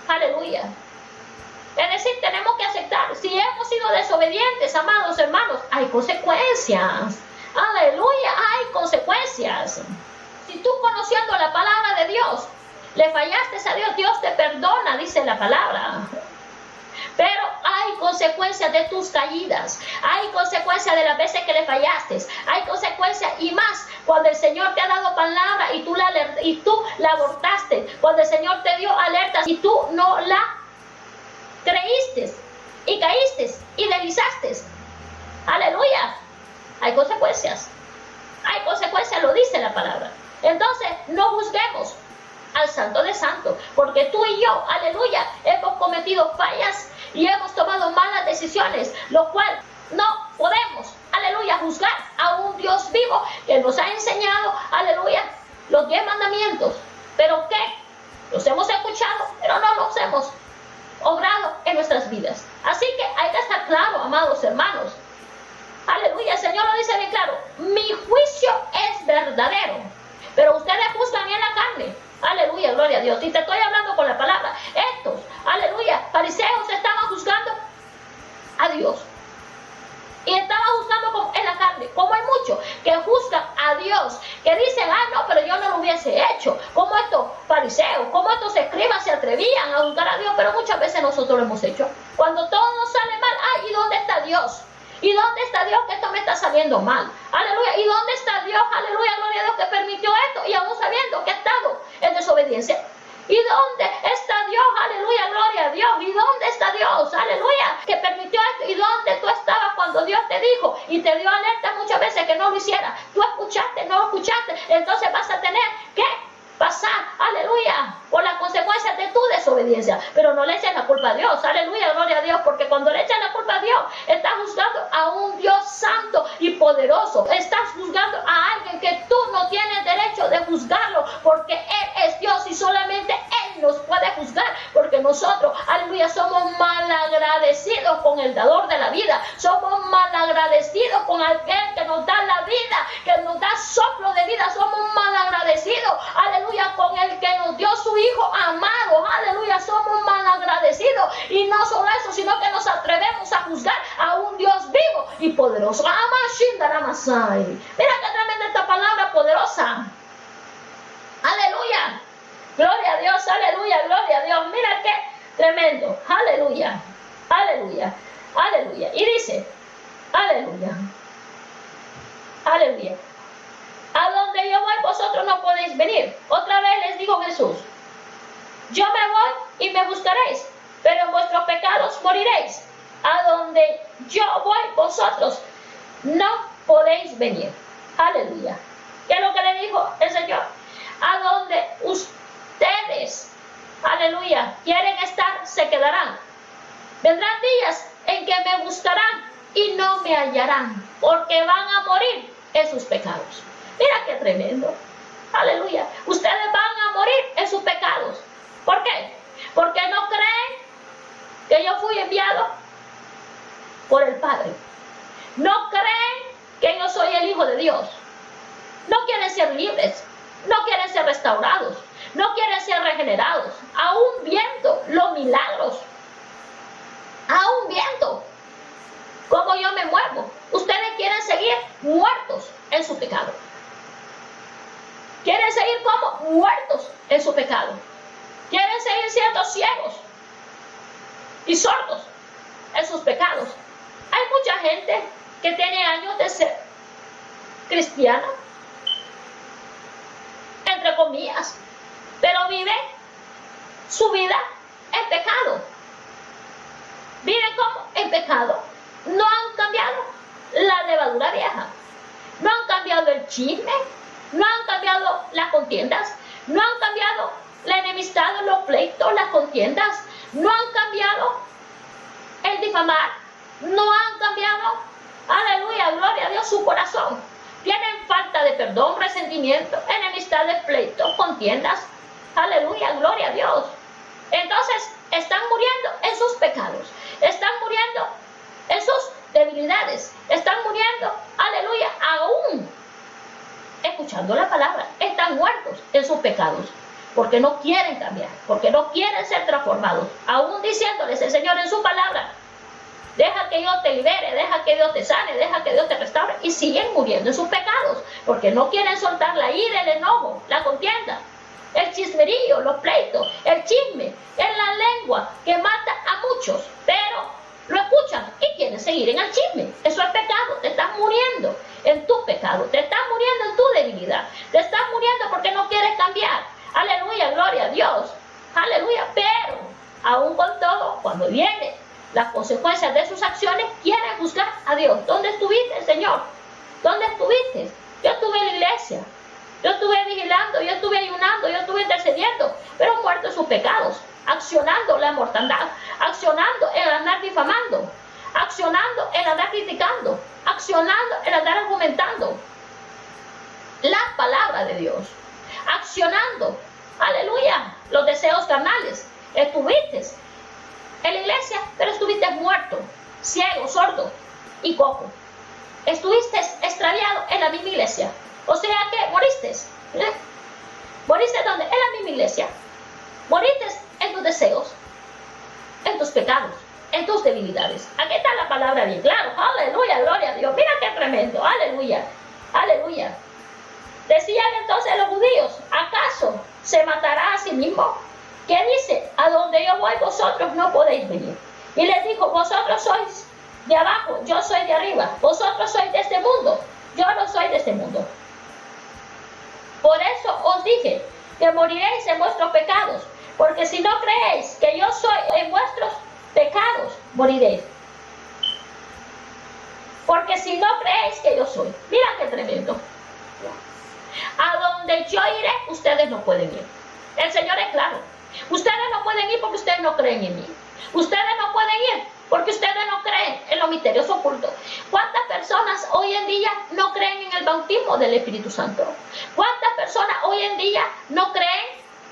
S2: Aleluya. Es decir, tenemos que aceptar. Si hemos sido desobedientes, amados hermanos, hay consecuencias. Aleluya, hay consecuencias. Si tú, conociendo la palabra de Dios, le fallaste a Dios, Dios te perdona, dice la palabra. Pero hay consecuencias de tus caídas, hay consecuencias de las veces que le fallaste, hay consecuencias y más cuando el Señor te ha dado palabra y tú la abortaste, cuando el Señor te dio alertas y tú no la creíste y caíste y deslizaste. Aleluya. Hay consecuencias, lo dice la palabra. Entonces, no juzguemos al Santo de Santos, porque tú y yo, aleluya, hemos cometido fallas y hemos tomado malas decisiones, lo cual no podemos, aleluya, juzgar a un Dios vivo que nos ha enseñado, aleluya, los 10 mandamientos. ¿Pero qué? Los hemos escuchado, pero no los hemos obrado en nuestras vidas. Así que hay que estar claro, amados hermanos. Aleluya, el Señor lo dice bien claro. Mi juicio es verdadero, pero ustedes juzgan en la carne. Aleluya, gloria a Dios. Y te estoy hablando con la palabra. Estos, aleluya, fariseos estaban juzgando a Dios. Y estaban juzgando en la carne. Como hay muchos que juzgan a Dios, que dicen, no, pero yo no lo hubiese hecho. Como estos fariseos, como estos escribas se atrevían a juzgar a Dios, pero muchas veces nosotros lo hemos hecho. Cuando todo nos sale mal, ¿y dónde está Dios? ¿Y dónde está Dios que esto me está saliendo mal? Aleluya. ¿Y dónde está Dios? Aleluya, gloria a Dios, que permitió esto y aún sabiendo que ha estado en desobediencia. ¿Y dónde está Dios? Aleluya, gloria a Dios. ¿Y dónde está Dios? Aleluya, que permitió esto. ¿Y dónde tú estabas cuando Dios te dijo y te dio alerta muchas veces que no lo hiciera? Tú escuchaste, no lo escuchaste. Entonces vas a tener que pasar, aleluya, por las consecuencias de tu desobediencia. Pero no le eches la culpa a Dios, aleluya, gloria a Dios, porque cuando le echas la culpa a Dios, estás juzgando a un Dios santo y poderoso. Estás juzgando a alguien que tú no tienes derecho de juzgarlo, porque Él es Dios y solamente Él nos puede juzgar, porque nosotros, aleluya, somos malagradecidos con el dador de la vida, somos malagradecidos con aquel que nos da la vida, que nos da soplo de vida, somos malagradecidos, aleluya, con el que nos dio su Hijo amado, aleluya, somos malagradecidos. Y no solo eso, sino que nos atrevemos a juzgar a un Dios vivo y poderoso. Mira qué tremenda esta palabra poderosa. Aleluya, gloria a Dios, aleluya, gloria a Dios. Mira qué tremendo, aleluya, aleluya, aleluya. Y dice, aleluya, aleluya. A donde yo voy, vosotros no podéis venir. Otra vez les digo Jesús, yo me voy y me buscaréis, pero en vuestros pecados moriréis. A donde yo voy, vosotros no podéis venir. Aleluya. ¿Qué es lo que le dijo el Señor? A donde ustedes, aleluya, quieren estar, se quedarán. Vendrán días en que me buscarán y no me hallarán, porque van a morir en sus pecados. Mira qué tremendo. Aleluya. Ustedes van a morir en sus pecados. ¿Por qué? Porque no creen que yo fui enviado por el Padre. No creen que yo soy el Hijo de Dios. No quieren ser libres. No quieren ser restaurados. No quieren ser regenerados. Aún viendo los milagros. Aún viendo cómo yo me muevo. Ustedes quieren seguir muertos. muertos en su pecado. Quieren seguir siendo ciegos y sordos en sus pecados. Hay mucha gente que tiene años de ser cristiana, entre comillas, pero vive su vida en pecado. Viven como en pecado. No han cambiado la levadura vieja. No han cambiado el chisme. No han cambiado las contiendas. No han cambiado la enemistad, los pleitos, las contiendas. No han cambiado el difamar. No han cambiado, aleluya, gloria a Dios, su corazón. Tienen falta de perdón, resentimiento, enemistades, pleitos, contiendas. Aleluya, gloria a Dios. Entonces, están muriendo en sus pecados. Están muriendo en sus debilidades. Están muriendo, aleluya, aún escuchando la palabra. Están muertos en sus pecados. Porque no quieren cambiar. Porque no quieren ser transformados. Aún diciéndoles el Señor en su palabra: deja que Dios te libere, deja que Dios te sane, deja que Dios te restaure. Y siguen muriendo en sus pecados. Porque no quieren soltar la ira, el enojo, la contienda, el chismerío, los pleitos, el chisme, en la lengua que mata a muchos, pero lo escuchan y quieren seguir en el chisme. Eso es pecado. Te estás muriendo en tu pecado, te estás muriendo en tu debilidad, te estás muriendo porque no quieres cambiar. Aleluya, gloria a Dios, aleluya. Pero aún con todo, cuando viene las consecuencias de sus acciones, quieren buscar a Dios. ¿Dónde estuviste, Señor? ¿Dónde estuviste? Yo estuve en la iglesia, yo estuve vigilando, yo estuve ayunando, yo estuve intercediendo, pero muerto en sus pecados, accionando la mortandad, accionando el andar difamando, accionando el andar criticando, accionando el andar argumentando la palabra de Dios, accionando, aleluya, los deseos carnales. Estuviste en la iglesia, pero estuviste muerto, ciego, sordo y cojo. Estuviste extraviado en la misma iglesia. O sea que moriste. ¿Moriste dónde? En la misma iglesia. Moriste en tus deseos, en tus pecados, en tus debilidades. Aquí está la palabra bien claro. Aleluya, gloria a Dios. Mira qué tremendo. Aleluya, aleluya. Decían entonces los judíos: ¿acaso se matará a sí mismo? ¿Qué dice? A donde yo voy vosotros no podéis venir. Y les dijo: vosotros sois de abajo, yo soy de arriba. Vosotros sois de este mundo, yo no soy de este mundo. Por eso os dije que moriréis en vuestros pecados, porque si no creéis que yo soy, en vuestros pecados moriréis. Porque si no creéis que yo soy. Mira qué tremendo. A donde yo iré, ustedes no pueden ir. El Señor es claro. Ustedes no pueden ir porque ustedes no creen en mí. Ustedes no pueden ir porque ustedes no creen en los misterios ocultos. ¿Cuántas personas hoy en día no creen en el bautismo del Espíritu Santo? ¿Cuántas personas hoy en día no creen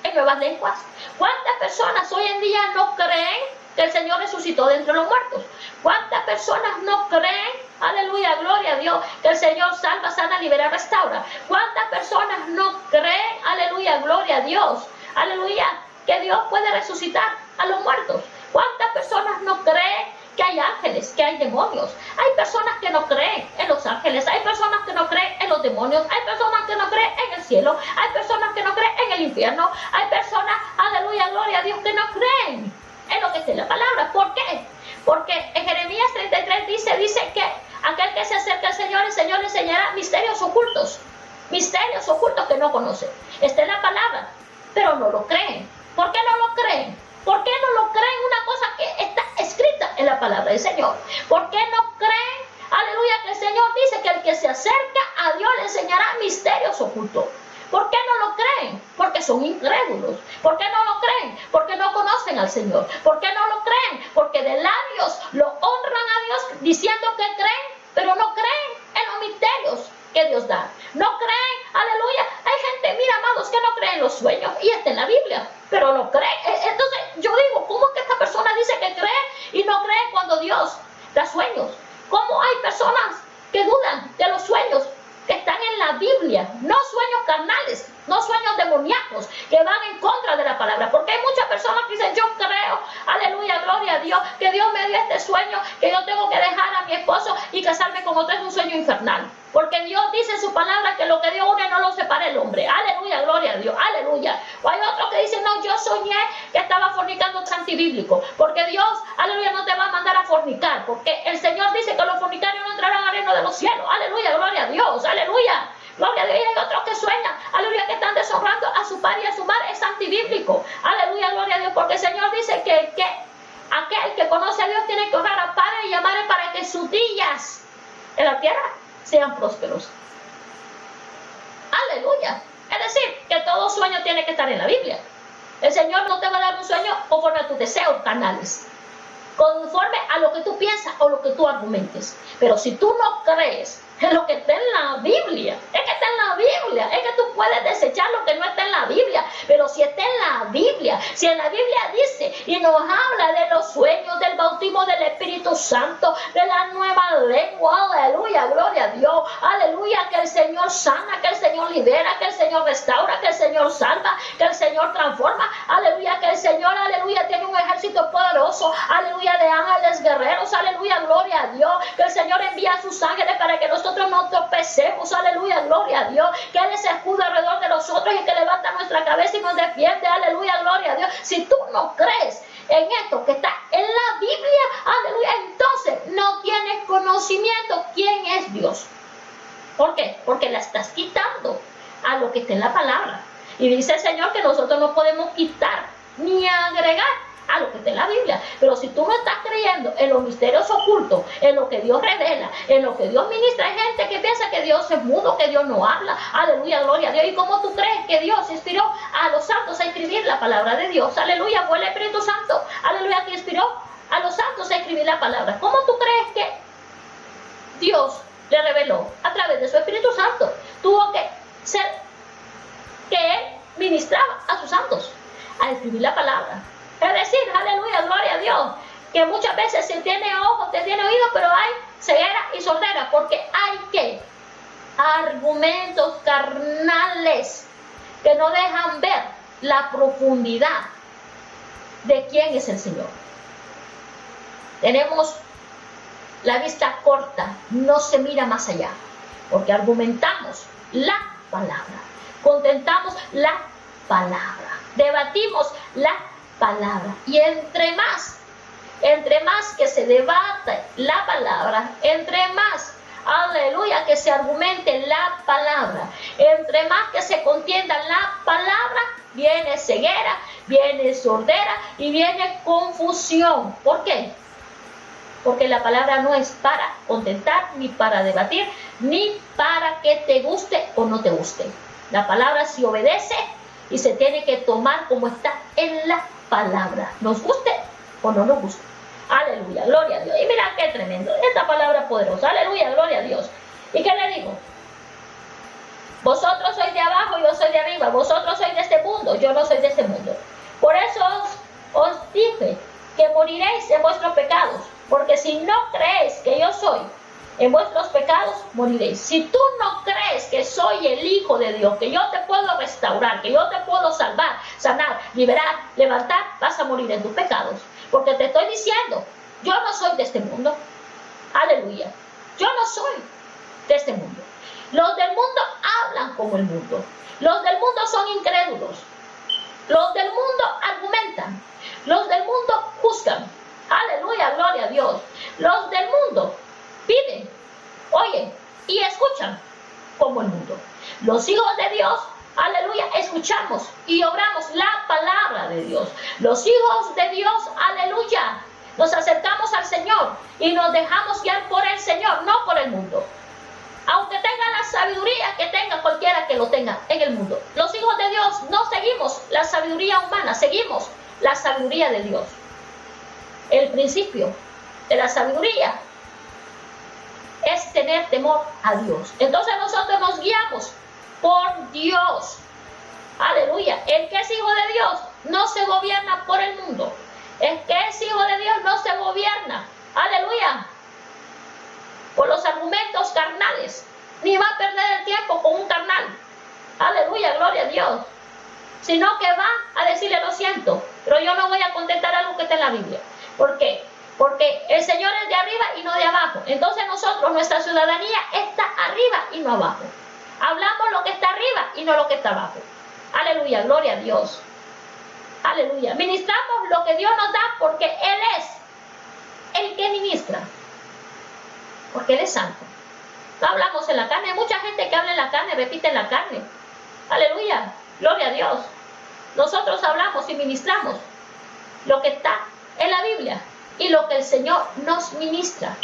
S2: en nuevas lenguas? ¿Cuántas personas hoy en día no creen que el Señor resucitó de entre los muertos? ¿Cuántas personas no creen, aleluya, gloria a Dios, que el Señor salva, sana, libera, restaura? ¿Cuántas personas no creen, aleluya, gloria a Dios, aleluya, que Dios puede resucitar a los muertos? ¿Cuántas personas no creen que hay ángeles, que hay demonios? Hay personas que no creen en los ángeles, hay personas que no creen en los demonios, hay personas que no creen en el cielo, hay personas que no creen en el infierno, hay personas, aleluya, gloria a Dios, que no creen en lo que está en la palabra. ¿Por qué? Porque en Jeremías 33 dice que aquel que se acerca al Señor, el Señor le enseñará misterios ocultos que no conocen. Está en la palabra, pero no lo creen. ¿Por qué no lo creen? ¿Por qué no lo creen una cosa que está escrita en la palabra del Señor? ¿Por qué no creen, aleluya, que el Señor dice que el que se acerca a Dios le enseñará misterios ocultos? ¿Por qué no lo creen? Porque son incrédulos. ¿Por qué no lo creen? Porque no conocen al Señor. ¿Por qué no lo creen? Porque de labios lo honran a Dios diciendo que creen, pero no creen en los misterios que Dios da. No creen, aleluya. Hay gente, mira, amados, que no creen en los sueños, y está en la Biblia, pero no creen. Entonces yo digo, ¿cómo es que esta persona dice que cree y no cree cuando Dios da sueños? ¿Cómo hay personas que dudan de los sueños que están en en la Biblia, no sueños carnales, no sueños demoníacos que van en contra de la palabra, porque hay muchas personas que dicen, yo creo, aleluya, gloria a Dios, que Dios me dio este sueño, que yo tengo que dejar a mi esposo y casarme con otro. Es un sueño infernal, porque Dios dice en su palabra que lo que Dios une no lo separa el hombre, aleluya, gloria a Dios, aleluya. O hay otros que dicen, no, yo soñé que estaba fornicando antibíblico, porque Dios, aleluya, no te va a mandar a fornicar, porque el Señor dice que los fornicarios no entrarán al reino de los cielos, aleluya, gloria a Dios, aleluya. Gloria a Dios. Y hay otros que sueñan, aleluya, que están deshonrando a su padre y a su madre. Es antibíblico, aleluya, gloria a Dios, porque el Señor dice que aquel que conoce a Dios tiene que honrar a padre y a madre para que sus días en la tierra sean prósperos. Aleluya. Es decir, que todo sueño tiene que estar en la Biblia. El Señor no te va a dar un sueño conforme a tus deseos carnales, conforme a lo que tú piensas o lo que tú argumentes. Pero si tú no crees en lo que está en la Biblia, es que está en la Biblia, es que tú puedes desechar lo que no está en la Biblia, pero si está en la Biblia, si en la Biblia dice y nos habla de los sueños, del bautismo del Espíritu Santo, de la nueva lengua, aleluya, gloria a Dios, aleluya, que el Señor sana, que el Señor libera, que el Señor restaura, que el Señor salva, que el Señor transforma, aleluya, que el Señor, aleluya, tiene un ejército poderoso, aleluya, de ángeles guerreros, aleluya, gloria a Dios, que el Señor envía a sus ángeles para que nosotros no tropecemos, aleluya, gloria a Dios, que Él es escudo alrededor de nosotros y que levanta nuestra cabeza y nos defiende, aleluya, gloria a Dios. Si tú no crees en esto que está en la Biblia, aleluya, entonces no tienes conocimiento quién es Dios. ¿Por qué? Porque la estás quitando a lo que está en la palabra. Y dice el Señor que nosotros no podemos quitar ni agregar a lo que está en la Biblia. Pero si tú no estás creyendo en los misterios ocultos, en lo que Dios revela, en lo que Dios ministra, hay gente que piensa que Dios es mudo, que Dios no habla, aleluya, gloria a Dios. ¿Y cómo tú crees que Dios inspiró a los santos a escribir la palabra de Dios? Aleluya, fue el Espíritu Santo, aleluya, que inspiró a los santos a escribir la palabra. ¿Cómo tú crees que Dios le reveló? A través de su Espíritu Santo. Tuvo que ser que Él ministraba a sus santos a escribir la palabra. Es decir, aleluya, gloria a Dios, que muchas veces se tiene ojos, te tiene oídos, pero hay ceguera y sordera, porque hay que argumentos carnales que no dejan ver la profundidad de quién es el Señor. Tenemos la vista corta, no se mira más allá, porque argumentamos la palabra, contentamos la palabra, debatimos la palabra. Y entre más que se debate la palabra, entre más, aleluya, que se argumente la palabra, entre más que se contienda la palabra, viene ceguera, viene sordera y viene confusión. ¿Por qué? Porque la palabra no es para contentar, ni para debatir, ni para que te guste o no te guste. La palabra se obedece y se tiene que tomar como está en la palabra, nos guste o no nos guste. Aleluya, gloria a Dios. Y mira qué tremendo, esta palabra poderosa, aleluya, gloria a Dios. ¿Y qué le digo? Vosotros sois de abajo, yo soy de arriba, vosotros sois de este mundo, yo no soy de este mundo. Por eso os dije que moriréis en vuestros pecados, porque si no creéis que yo soy, en vuestros pecados moriréis. Si tú no crees que soy el Hijo de Dios, que yo te puedo restaurar, que yo te puedo salvar, sanar, liberar, levantar, vas a morir en tus pecados. Porque te estoy diciendo, yo no soy de este mundo. Aleluya. Yo no soy de este mundo. Los del mundo hablan como el mundo. Los del mundo son incrédulos. Los del mundo argumentan. Los del mundo juzgan. Aleluya, gloria a Dios. Los del mundo piden, oyen y escuchan como el mundo. Los hijos de Dios, aleluya, escuchamos y obramos la palabra de Dios. Los hijos de Dios, aleluya, nos acercamos al Señor y nos dejamos guiar por el Señor, no por el mundo. Aunque tenga la sabiduría que tenga cualquiera que lo tenga en el mundo. Los hijos de Dios no seguimos la sabiduría humana, seguimos la sabiduría de Dios. El principio de la sabiduría es tener temor a Dios. Entonces nosotros nos guiamos por Dios. Aleluya. El que es hijo de Dios no se gobierna por el mundo. El que es hijo de Dios no se gobierna, aleluya, por los argumentos carnales, ni va a perder el tiempo con un carnal. Aleluya, gloria a Dios. Sino que va a decirle, lo siento, pero yo no voy a contestar algo que está en la Biblia. ¿Por qué? Porque el Señor es de arriba y no de abajo. Entonces nosotros, nuestra ciudadanía está arriba y no abajo. Hablamos lo que está arriba y no lo que está abajo. Aleluya, gloria a Dios. Aleluya. Ministramos lo que Dios nos da porque Él es el que ministra. Porque Él es santo. No hablamos en la carne. Hay mucha gente que habla en la carne, repite en la carne. Aleluya, gloria a Dios. Nosotros hablamos y ministramos lo que está en la Biblia y lo que el Señor nos ministra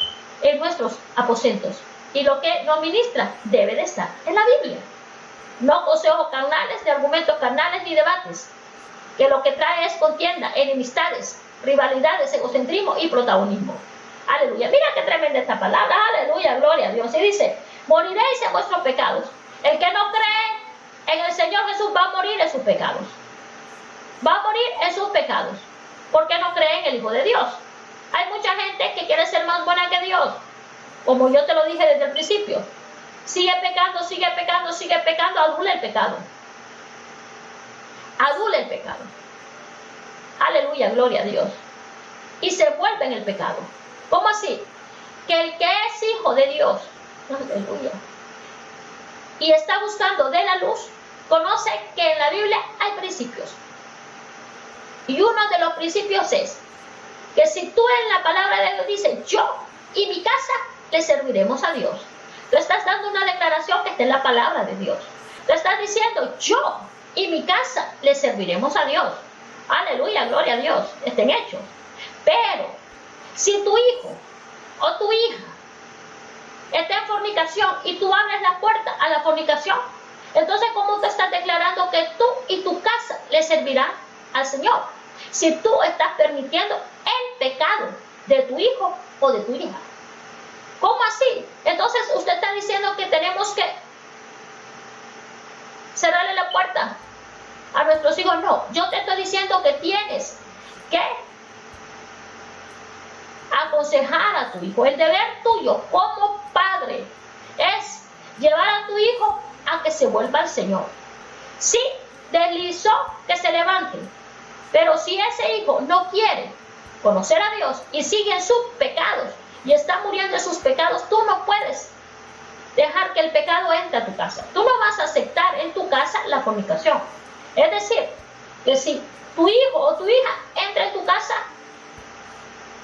S2: en nuestros aposentos. Y lo que nos ministra debe de estar en la Biblia. No consejos carnales, ni argumentos carnales, ni debates, que lo que trae es contienda, enemistades, rivalidades, egocentrismo y protagonismo. Aleluya. Mira qué tremenda esta palabra. Aleluya, gloria a Dios. Y dice, moriréis en vuestros pecados. El que no cree en el Señor Jesús va a morir en sus pecados. Va a morir en sus pecados. Porque no cree en el Hijo de Dios. Hay mucha gente que quiere ser más buena que Dios. Como yo te lo dije desde el principio. Sigue pecando, sigue pecando, sigue pecando, adula el pecado. Adula el pecado. Aleluya, gloria a Dios. Y se envuelve en el pecado. ¿Cómo así? Que el que es hijo de Dios, aleluya, y está buscando de la luz, conoce que en la Biblia hay principios. Y uno de los principios es que si tú en la palabra de Dios dices, yo y mi casa le serviremos a Dios. Tú estás dando una declaración que está en la palabra de Dios. Tú estás diciendo, yo y mi casa le serviremos a Dios. Aleluya, gloria a Dios, estén hechos. Pero si tu hijo o tu hija está en fornicación y tú abres la puerta a la fornicación, entonces ¿cómo te estás declarando que tú y tu casa le servirán al Señor? Si tú estás permitiendo el pecado de tu hijo o de tu hija. ¿Cómo así? Entonces usted está diciendo que tenemos que cerrarle la puerta a nuestros hijos. No, yo te estoy diciendo que tienes que aconsejar a tu hijo. El deber tuyo como padre es llevar a tu hijo a que se vuelva al Señor. Si deslizó, que se levante. Pero si ese hijo no quiere conocer a Dios y sigue en sus pecados y está muriendo en sus pecados, tú no puedes dejar que el pecado entre a tu casa. Tú no vas a aceptar en tu casa la fornicación. Es decir, que si tu hijo o tu hija entra en tu casa,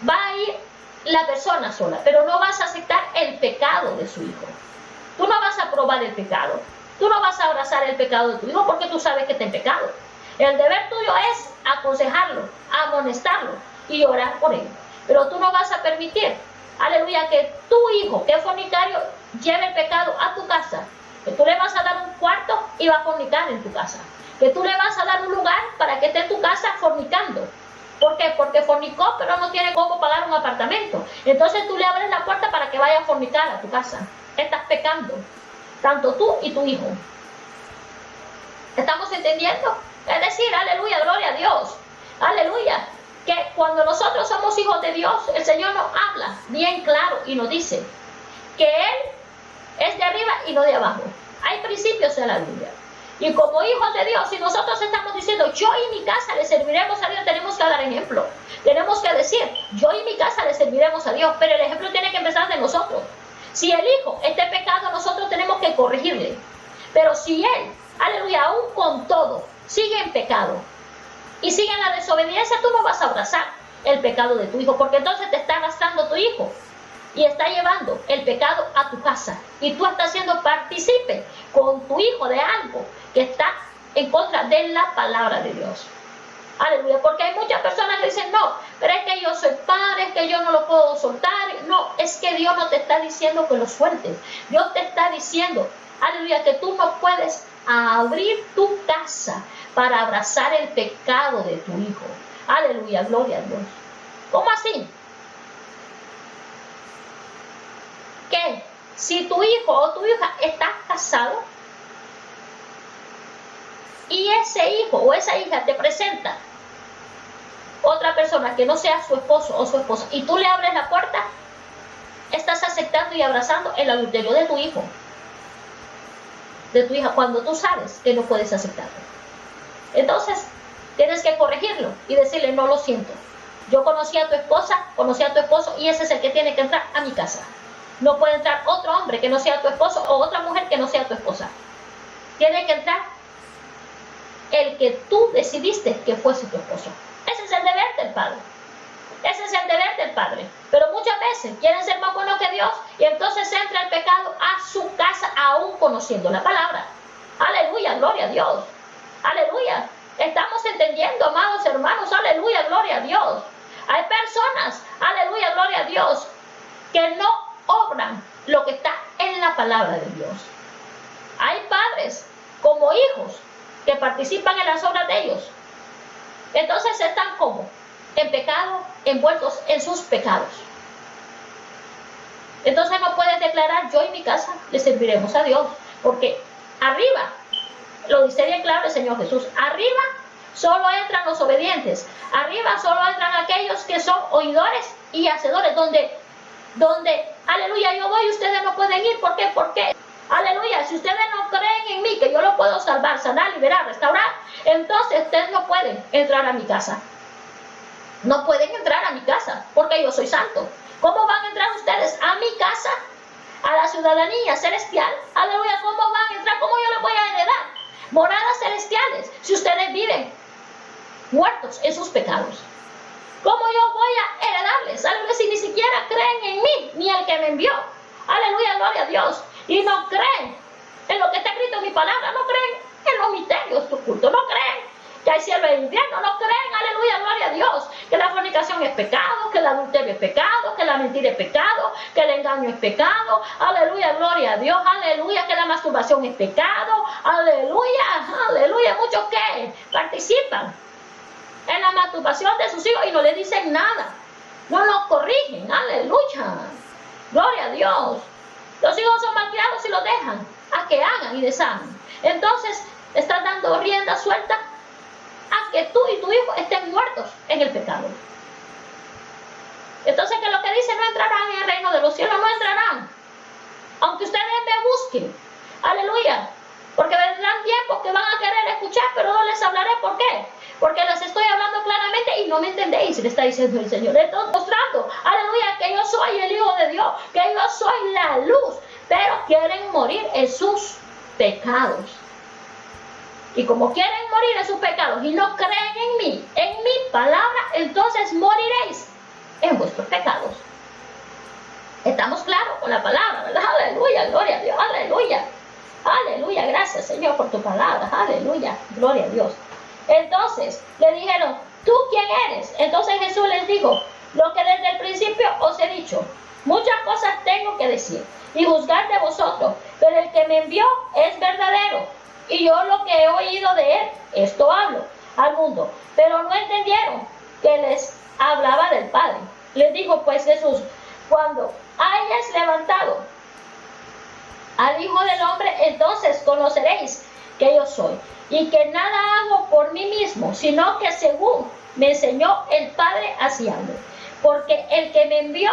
S2: va a ir la persona sola, pero no vas a aceptar el pecado de su hijo. Tú no vas a probar el pecado. Tú no vas a abrazar el pecado de tu hijo porque tú sabes que está en pecado. El deber tuyo es aconsejarlo, amonestarlo y orar por él. Pero tú no vas a permitir, aleluya, que tu hijo, que es fornicario, lleve el pecado a tu casa. Que tú le vas a dar un cuarto y va a fornicar en tu casa. Que tú le vas a dar un lugar para que esté en tu casa fornicando. ¿Por qué? Porque fornicó, pero no tiene cómo pagar un apartamento. Entonces tú le abres la puerta para que vaya a fornicar a tu casa. Estás pecando, tanto tú y tu hijo. ¿Estamos entendiendo? Es decir, aleluya, gloria a Dios. Aleluya. Que cuando nosotros somos hijos de Dios, el Señor nos habla bien claro y nos dice que Él es de arriba y no de abajo. Hay principios en la Biblia. Y como hijos de Dios, si nosotros estamos diciendo, yo y mi casa le serviremos a Dios, tenemos que dar ejemplo. Tenemos que decir, yo y mi casa le serviremos a Dios. Pero el ejemplo tiene que empezar de nosotros. Si el hijo está pecado, nosotros tenemos que corregirle. Pero si él, aleluya, aún con todo, sigue en pecado y sigue en la desobediencia, tú no vas a abrazar el pecado de tu hijo, porque entonces te está arrastrando tu hijo y está llevando el pecado a tu casa. Y tú estás siendo partícipe con tu hijo de algo que está en contra de la palabra de Dios. Aleluya, porque hay muchas personas que dicen, no, pero es que yo soy padre, es que yo no lo puedo soltar. No, es que Dios no te está diciendo que lo sueltes. Dios te está diciendo, aleluya, que tú no puedes abrir tu casa para abrazar el pecado de tu hijo. Aleluya, gloria a Dios. ¿Cómo así? Que si tu hijo o tu hija está casado y ese hijo o esa hija te presenta otra persona que no sea su esposo o su esposa y tú le abres la puerta, estás aceptando y abrazando el adulterio de tu hijo. de tu hija cuando tú sabes que no puedes aceptarlo. Entonces, tienes que corregirlo y decirle, no, lo siento. Yo conocí a tu esposa, conocí a tu esposo y ese es el que tiene que entrar a mi casa. No puede entrar otro hombre que no sea tu esposo o otra mujer que no sea tu esposa. Tiene que entrar el que tú decidiste que fuese tu esposo. Ese es el deber del padre. Ese es el deber del padre. Pero muchas veces quieren ser más buenos que Dios y entonces entra el pecado a su casa aún conociendo la palabra. Aleluya, gloria a Dios. Aleluya. Estamos entendiendo, amados hermanos. Aleluya, gloria a Dios. Hay personas, aleluya, gloria a Dios, que no obran lo que está en la palabra de Dios. Hay padres como hijos que participan en las obras de ellos. Entonces están como en pecado, envueltos en sus pecados. Entonces no puedes declarar, yo y mi casa le serviremos a Dios, porque arriba, lo dice bien claro el Señor Jesús, arriba solo entran los obedientes, arriba solo entran aquellos que son oidores y hacedores, donde, aleluya, yo voy y ustedes no pueden ir. ¿Por qué? ¿Por qué? Aleluya, si ustedes no creen en mí, que yo lo puedo salvar, sanar, liberar, restaurar, entonces ustedes no pueden entrar a mi casa. No pueden entrar a mi casa, porque yo soy santo. ¿Cómo van a entrar ustedes a mi casa, a la ciudadanía celestial? Aleluya, ¿cómo van a entrar? ¿Cómo yo les voy a heredar moradas celestiales si ustedes viven muertos en sus pecados? ¿Cómo yo voy a heredarles? Aleluya, si ni siquiera creen en mí, ni el que me envió. Aleluya, gloria a Dios. Y no creen en lo que está escrito en mi palabra, no creen en los misterios de tu culto, no creen que hay cielo e infierno, no creen, aleluya, gloria a Dios, que la fornicación es pecado, que el adulterio es pecado, que la mentira es pecado, que el engaño es pecado, aleluya, gloria a Dios, aleluya, que la masturbación es pecado, aleluya, aleluya. Muchos que participan en la masturbación de sus hijos y no le dicen nada, no los corrigen, aleluya, gloria a Dios. Los hijos son malcriados y los dejan a que hagan y deshagan. Entonces estás dando rienda suelta a que tú y tu hijo estén muertos en el pecado. Entonces, que lo que dice, no entrarán en el reino de los cielos, no entrarán, aunque ustedes me busquen, aleluya, porque vendrán tiempos que van a querer escuchar, pero no les hablaré. ¿Por qué? Porque les estoy hablando claramente y no me entendéis, le está diciendo el Señor. Le estoy mostrando, aleluya, que yo soy el Hijo de Dios, que yo soy la luz, pero quieren morir en sus pecados. Y como quieren morir en sus pecados y no creen en mi palabra, entonces moriréis en vuestros pecados. Estamos claros con la palabra, ¿verdad? Aleluya, gloria a Dios, aleluya. Aleluya, gracias Señor por tu palabra, aleluya, gloria a Dios. Entonces le dijeron, ¿tú quién eres? Entonces Jesús les dijo, lo que desde el principio os he dicho, muchas cosas tengo que decir y juzgar de vosotros, pero el que me envió es verdadero. Y yo lo que he oído de él, esto hablo al mundo. Pero no entendieron que les hablaba del Padre. Les dijo pues Jesús, cuando hayas levantado al Hijo del Hombre, entonces conoceréis que yo soy. Y que nada hago por mí mismo, sino que según me enseñó el Padre, así hablo. Porque el que me envió,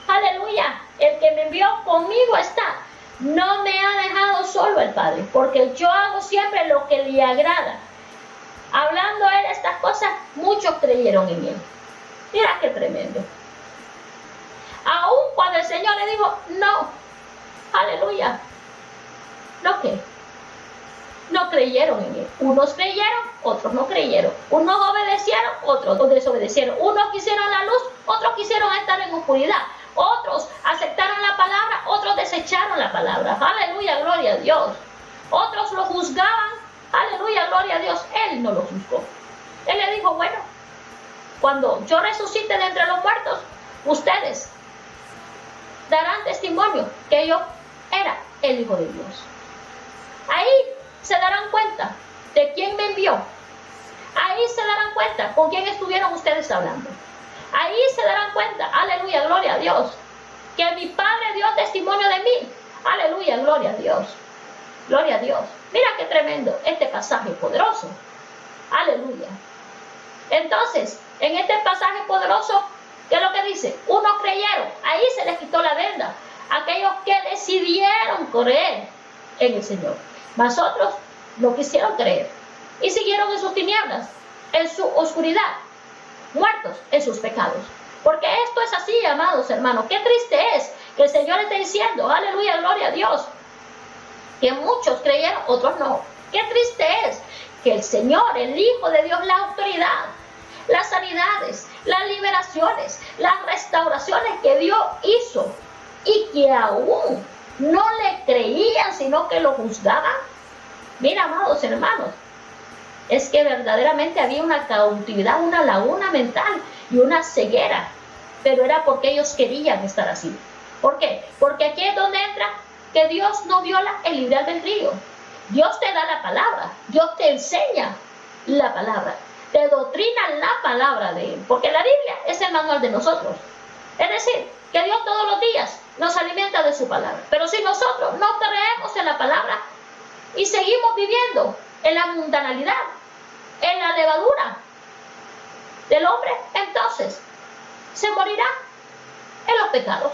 S2: aleluya, el que me envió conmigo está. No me ha dejado solo el Padre, porque yo hago siempre lo que le agrada. Hablando él estas cosas, muchos creyeron en él. Mira qué tremendo. Aún cuando el Señor le dijo, no, aleluya, ¿no qué? No creyeron en él. Unos creyeron, otros no creyeron. Unos obedecieron, otros desobedecieron. Unos quisieron la luz, otros quisieron estar en oscuridad. Otros aceptaron la palabra, otros desecharon la palabra. Aleluya, gloria a Dios. Otros lo juzgaban. Aleluya, gloria a Dios. Él no lo juzgó. Él le dijo, bueno, cuando yo resucite de entre los muertos, ustedes darán testimonio que yo era el Hijo de Dios. Ahí se darán cuenta de quién me envió. Ahí se darán cuenta con quién estuvieron ustedes hablando. Ahí se darán cuenta, aleluya, gloria a Dios, que mi Padre dio testimonio de mí. Aleluya, gloria a Dios. Gloria a Dios. Mira qué tremendo este pasaje poderoso. Aleluya. Entonces, en este pasaje poderoso, ¿qué es lo que dice? Unos creyeron, ahí se les quitó la venda. Aquellos que decidieron creer en el Señor. Mas otros no quisieron creer y siguieron en sus tinieblas, en su oscuridad, muertos en sus pecados. Porque esto es así, amados hermanos. Qué triste es que el Señor esté diciendo, aleluya, gloria a Dios, que muchos creyeron, otros no. Qué triste es que el Señor, el Hijo de Dios, la autoridad, las sanidades, las liberaciones, las restauraciones que Dios hizo y que aún no le creían, sino que lo juzgaban. Mira, amados hermanos, es que verdaderamente había una cautividad, una laguna mental y una ceguera, pero era porque ellos querían estar así. ¿Por qué? Porque aquí es donde entra que Dios no viola el libre albedrío. Dios te da la palabra, Dios te enseña la palabra, te doctrina la palabra de Él, porque la Biblia es el manual de nosotros. Es decir, que Dios todos los días nos alimenta de su palabra. Pero si nosotros no creemos en la palabra y seguimos viviendo en la mundanalidad, en la levadura del hombre, entonces se morirá en los pecados.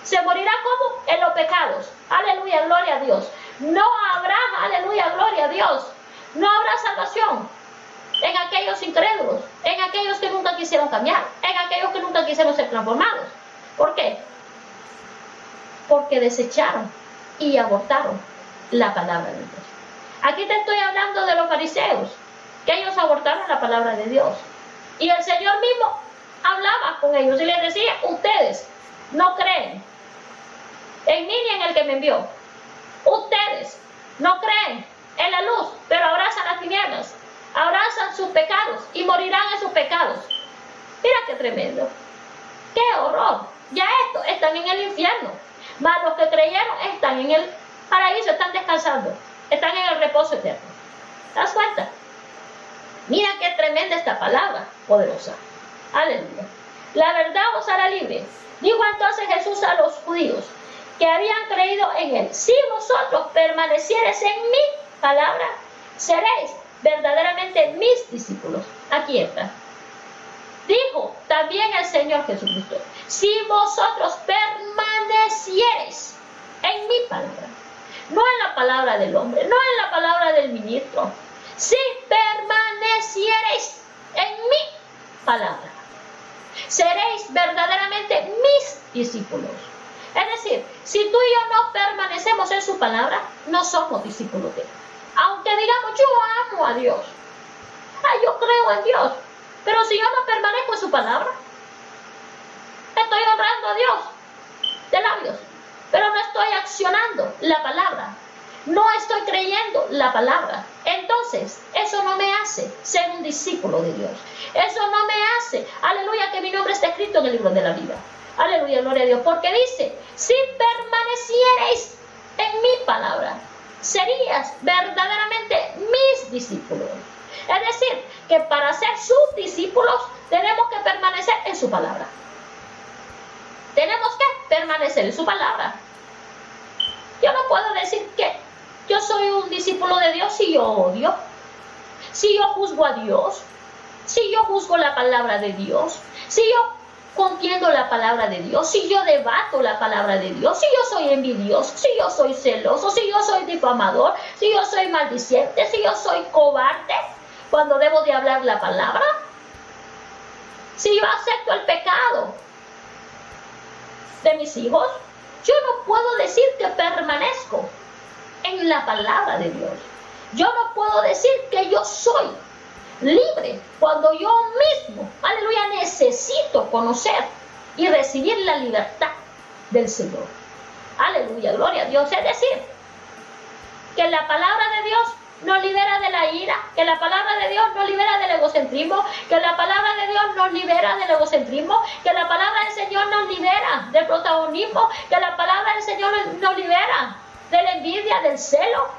S2: Se morirá como en los pecados. Aleluya, gloria a Dios. No habrá, aleluya, gloria a Dios. No habrá salvación en aquellos incrédulos, en aquellos que nunca quisieron cambiar, en aquellos que nunca quisieron ser transformados. ¿Por qué? Porque desecharon y abortaron la palabra de Dios. Aquí te estoy hablando de los fariseos, que ellos abortaron la palabra de Dios. Y el Señor mismo hablaba con ellos y les decía, ustedes no creen en mí ni en el que me envió. Ustedes no creen en la luz, pero abrazan las tinieblas, abrazan sus pecados y morirán en sus pecados. Mira qué tremendo, qué horror. Ya estos están en el infierno, mas los que creyeron están en el paraíso, están descansando, están en el reposo eterno. ¿Te das cuenta? Mira qué tremenda esta palabra poderosa. Aleluya. La verdad os hará libre. Dijo entonces Jesús a los judíos que habían creído en Él: si vosotros permaneciereis en mi palabra, seréis verdaderamente mis discípulos. Aquí está. Dijo también el Señor Jesucristo: si vosotros permaneciereis en mi palabra, no en la palabra del hombre, no en la palabra del ministro, si permaneciereis en mi palabra, seréis verdaderamente mis discípulos. Es decir, si tú y yo no permanecemos en su palabra, no somos discípulos de Él. Aunque digamos, yo amo a Dios, yo creo en Dios, pero si yo no permanezco en su palabra, estoy honrando a Dios de labios, pero no estoy accionando la palabra, no estoy creyendo la palabra. Entonces, eso no me hace ser un discípulo de Dios. Eso no me hace, aleluya, que mi nombre esté escrito en el libro de la vida. Aleluya, gloria a Dios. Porque dice, si permaneciereis en mi palabra, serías verdaderamente mis discípulos. Es decir, que para ser sus discípulos tenemos que permanecer en su palabra. Tenemos que permanecer en su palabra. Yo no puedo decir que yo soy un discípulo de Dios si yo odio, si yo juzgo a Dios, si yo juzgo la palabra de Dios, si yo contiendo la palabra de Dios, si yo debato la palabra de Dios, si yo soy envidioso, si yo soy celoso, si yo soy difamador, si yo soy maldiciente, si yo soy cobarde cuando debo de hablar la palabra, si yo acepto el pecado de mis hijos, yo no puedo decir que permanezco en la palabra de Dios. Yo no puedo decir que yo soy libre cuando yo mismo, aleluya, necesito conocer y recibir la libertad del Señor. Aleluya, gloria a Dios. Es decir, que la palabra de Dios nos libera de la ira, que la palabra de Dios nos libera del egocentrismo, que la palabra de Dios nos libera del egocentrismo, que la palabra del Señor nos libera del protagonismo, que la palabra del Señor nos libera de la envidia, del celo,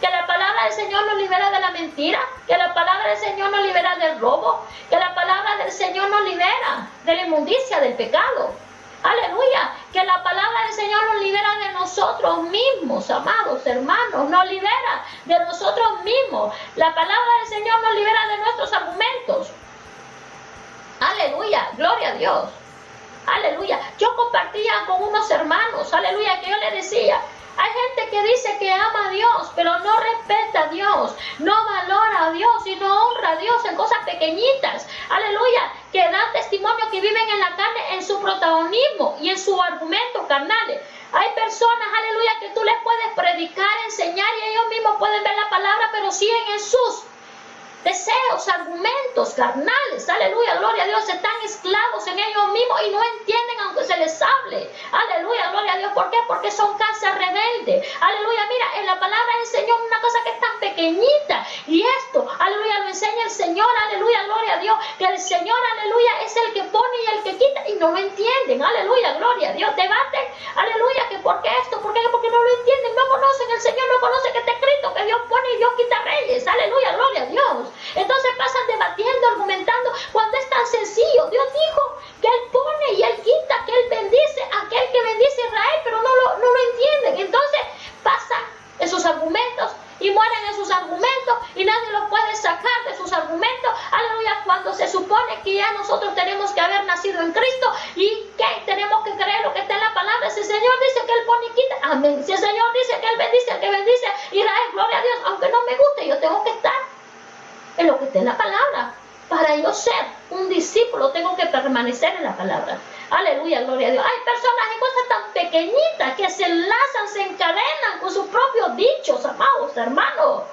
S2: que la palabra del Señor nos libera de la mentira, que la palabra del Señor nos libera del robo, que la palabra del Señor nos libera de la inmundicia, del pecado. Aleluya, que la palabra del Señor nos libera de nosotros mismos, amados hermanos, nos libera de nosotros mismos. La palabra del Señor nos libera de nuestros argumentos. Aleluya, gloria a Dios. Aleluya. Yo compartía con unos hermanos, aleluya, que yo les decía, Hay gente que dice que ama a Dios, pero no respeta a Dios, no valora a Dios y no honra a Dios en cosas pequeñitas. Aleluya, que dan testimonio, que viven en la carne, en su protagonismo y en su argumento carnales. Hay personas, aleluya, que tú les puedes predicar, enseñar y ellos mismos pueden ver la palabra, pero siguen en sus deseos, argumentos carnales, aleluya, gloria a Dios, están esclavos en ellos mismos y no entienden aunque se les hable, aleluya, gloria a Dios. ¿Por qué? Porque son casas rebeldes, aleluya. Mira, en la palabra enseñó una cosa que es tan pequeñita y esto, aleluya, lo enseña el Señor, aleluya, gloria a Dios, que el Señor, aleluya, es el que pone y el que quita y no lo entienden, aleluya, gloria a Dios. Debaten, aleluya, que por qué esto, por qué, porque no lo entienden, no conocen el Señor, no conocen que está escrito que Dios pone y Dios quita reyes, aleluya, gloria a Dios. Entonces pasan debatiendo, argumentando, cuando es tan sencillo. Dios dijo que Él pone y Él quita, que Él bendice a aquel que bendice a Israel, pero no lo entienden. Entonces pasan en sus argumentos y mueren en sus argumentos y nadie los puede sacar de sus argumentos, aleluya, cuando se supone que ya nosotros tenemos que haber nacido en Cristo y que tenemos que creer lo que está en la palabra. Si el Señor dice que Él pone y quita, amén. Si el Señor dice que Él bendice, el que bendice a Israel, gloria a Dios, aunque no me guste, yo tengo que estar en lo que está en la palabra. Para yo ser un discípulo tengo que permanecer en la palabra. Aleluya, gloria a Dios. Hay personas en cosas tan pequeñitas que se enlazan, se encadenan con sus propios dichos, amados hermanos.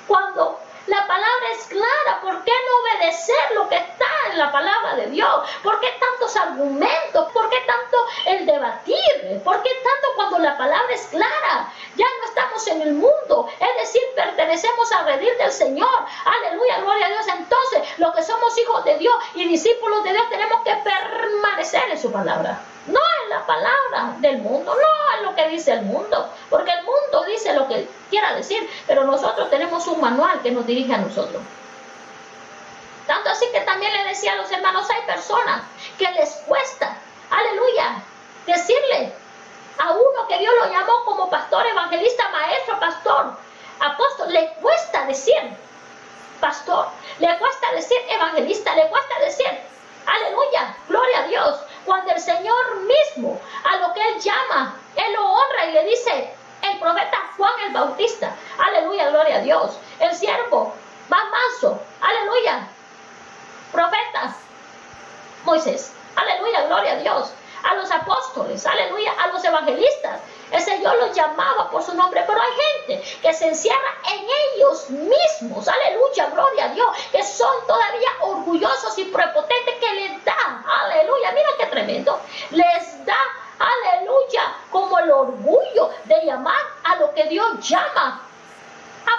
S2: Cuando la palabra es clara, ¿por qué no obedecer lo que está en la palabra de Dios? ¿Por qué tantos argumentos? ¿Por qué tanto el debatir? ¿Por qué tanto cuando la palabra es clara? Ya no estamos en el mundo, es decir, pertenecemos al redil del Señor. Aleluya, gloria a Dios. Entonces, los que somos hijos de Dios y discípulos de Dios tenemos que permanecer en su palabra. No en la palabra del mundo, no en lo que dice el mundo, porque el mundo dice lo que quiera decir, pero nosotros tenemos un manual que nos dirige a nosotros. Tanto así que también le decía a los hermanos, hay personas que les cuesta, aleluya, decirle a uno que Dios lo llamó como pastor, evangelista, maestro, pastor, apóstol, le cuesta decir pastor, le cuesta decir evangelista, le cuesta decir, aleluya, gloria a Dios, cuando el Señor mismo a lo que Él llama, Él lo honra y le dice, el profeta Juan el Bautista, aleluya, gloria a Dios, el siervo más manso, aleluya, profeta Moisés, aleluya, gloria a Dios, a los apóstoles, aleluya, a los evangelistas, el Señor los llamaba por su nombre, pero hay gente que se encierra en ellos mismos, aleluya, gloria a Dios, que son todavía orgullosos y prepotentes, que les da, aleluya, mira qué tremendo, les da, aleluya, como el orgullo de llamar a lo que Dios llama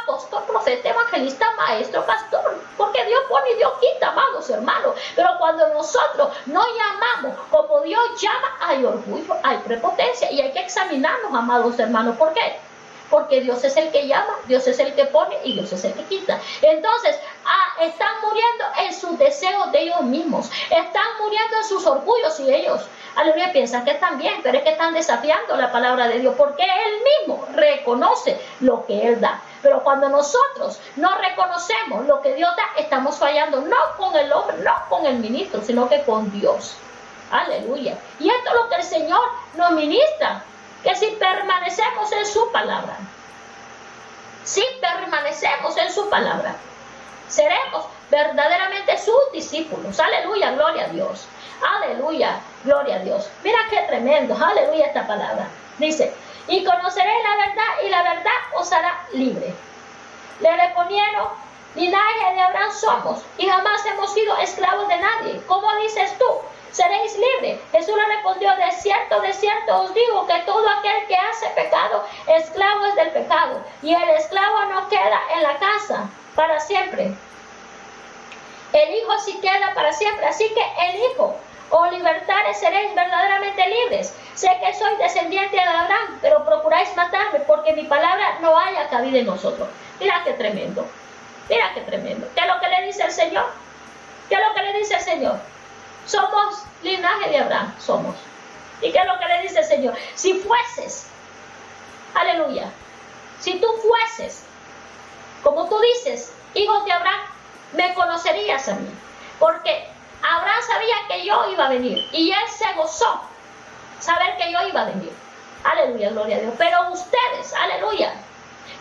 S2: apóstol, profeta, evangelista, maestro, pastor, porque Dios pone y Dios quita, amados hermanos. Pero cuando nosotros no llamamos como Dios llama, hay orgullo, hay prepotencia y hay que examinarnos, amados hermanos. ¿Por qué? Porque Dios es el que llama, Dios es el que pone y Dios es el que quita. Entonces, están muriendo en sus deseos de ellos mismos, están muriendo en sus orgullos y ellos, aleluya, piensan que están bien, pero es que están desafiando la palabra de Dios, porque Él mismo reconoce lo que Él da. Pero cuando nosotros no reconocemos lo que Dios da, estamos fallando, no con el hombre, no con el ministro, sino que con Dios. Aleluya. Y esto es lo que el Señor nos ministra, que si permanecemos en su palabra, si permanecemos en su palabra, seremos verdaderamente sus discípulos. Aleluya, gloria a Dios. Aleluya, gloria a Dios. Mira qué tremendo, aleluya, esta palabra. Dice, y conoceréis la verdad y la verdad os hará libre. Le respondieron, linaje de Abraham somos y jamás hemos sido esclavos de nadie. ¿Cómo dices tú? Seréis libres. Jesús le respondió, de cierto os digo que todo aquel que hace pecado, esclavo es del pecado. Y el esclavo no queda en la casa para siempre. El Hijo sí queda para siempre. Así que el Hijo o libertares seréis verdaderamente libres. Sé que soy descendiente de Abraham, pero procuráis matarme porque mi palabra no haya cabida en nosotros. Mira qué tremendo. Mira qué tremendo. ¿Qué es lo que le dice el Señor? ¿Qué es lo que le dice el Señor? Somos linaje de Abraham, somos. ¿Y qué es lo que le dice el Señor? Si fueses, aleluya, si tú fueses, como tú dices, hijos de Abraham, me conocerías a mí. Porque Abraham sabía que yo iba a venir y él se gozó saber que yo iba a venir. Aleluya, gloria a Dios. Pero ustedes, aleluya,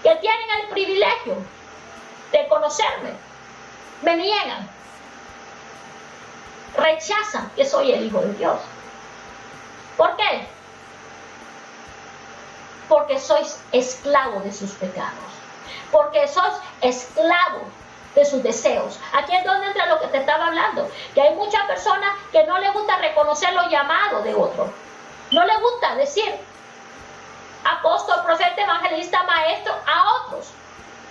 S2: que tienen el privilegio de conocerme, me niegan, rechazan que soy el Hijo de Dios. ¿Por qué? Porque sois esclavos de sus pecados, porque sois esclavos de sus deseos. Aquí es donde entra lo que te estaba hablando, que hay muchas personas que no les gusta reconocer los llamados de otros, no les gusta decir apóstol, profeta, evangelista, maestro a otros,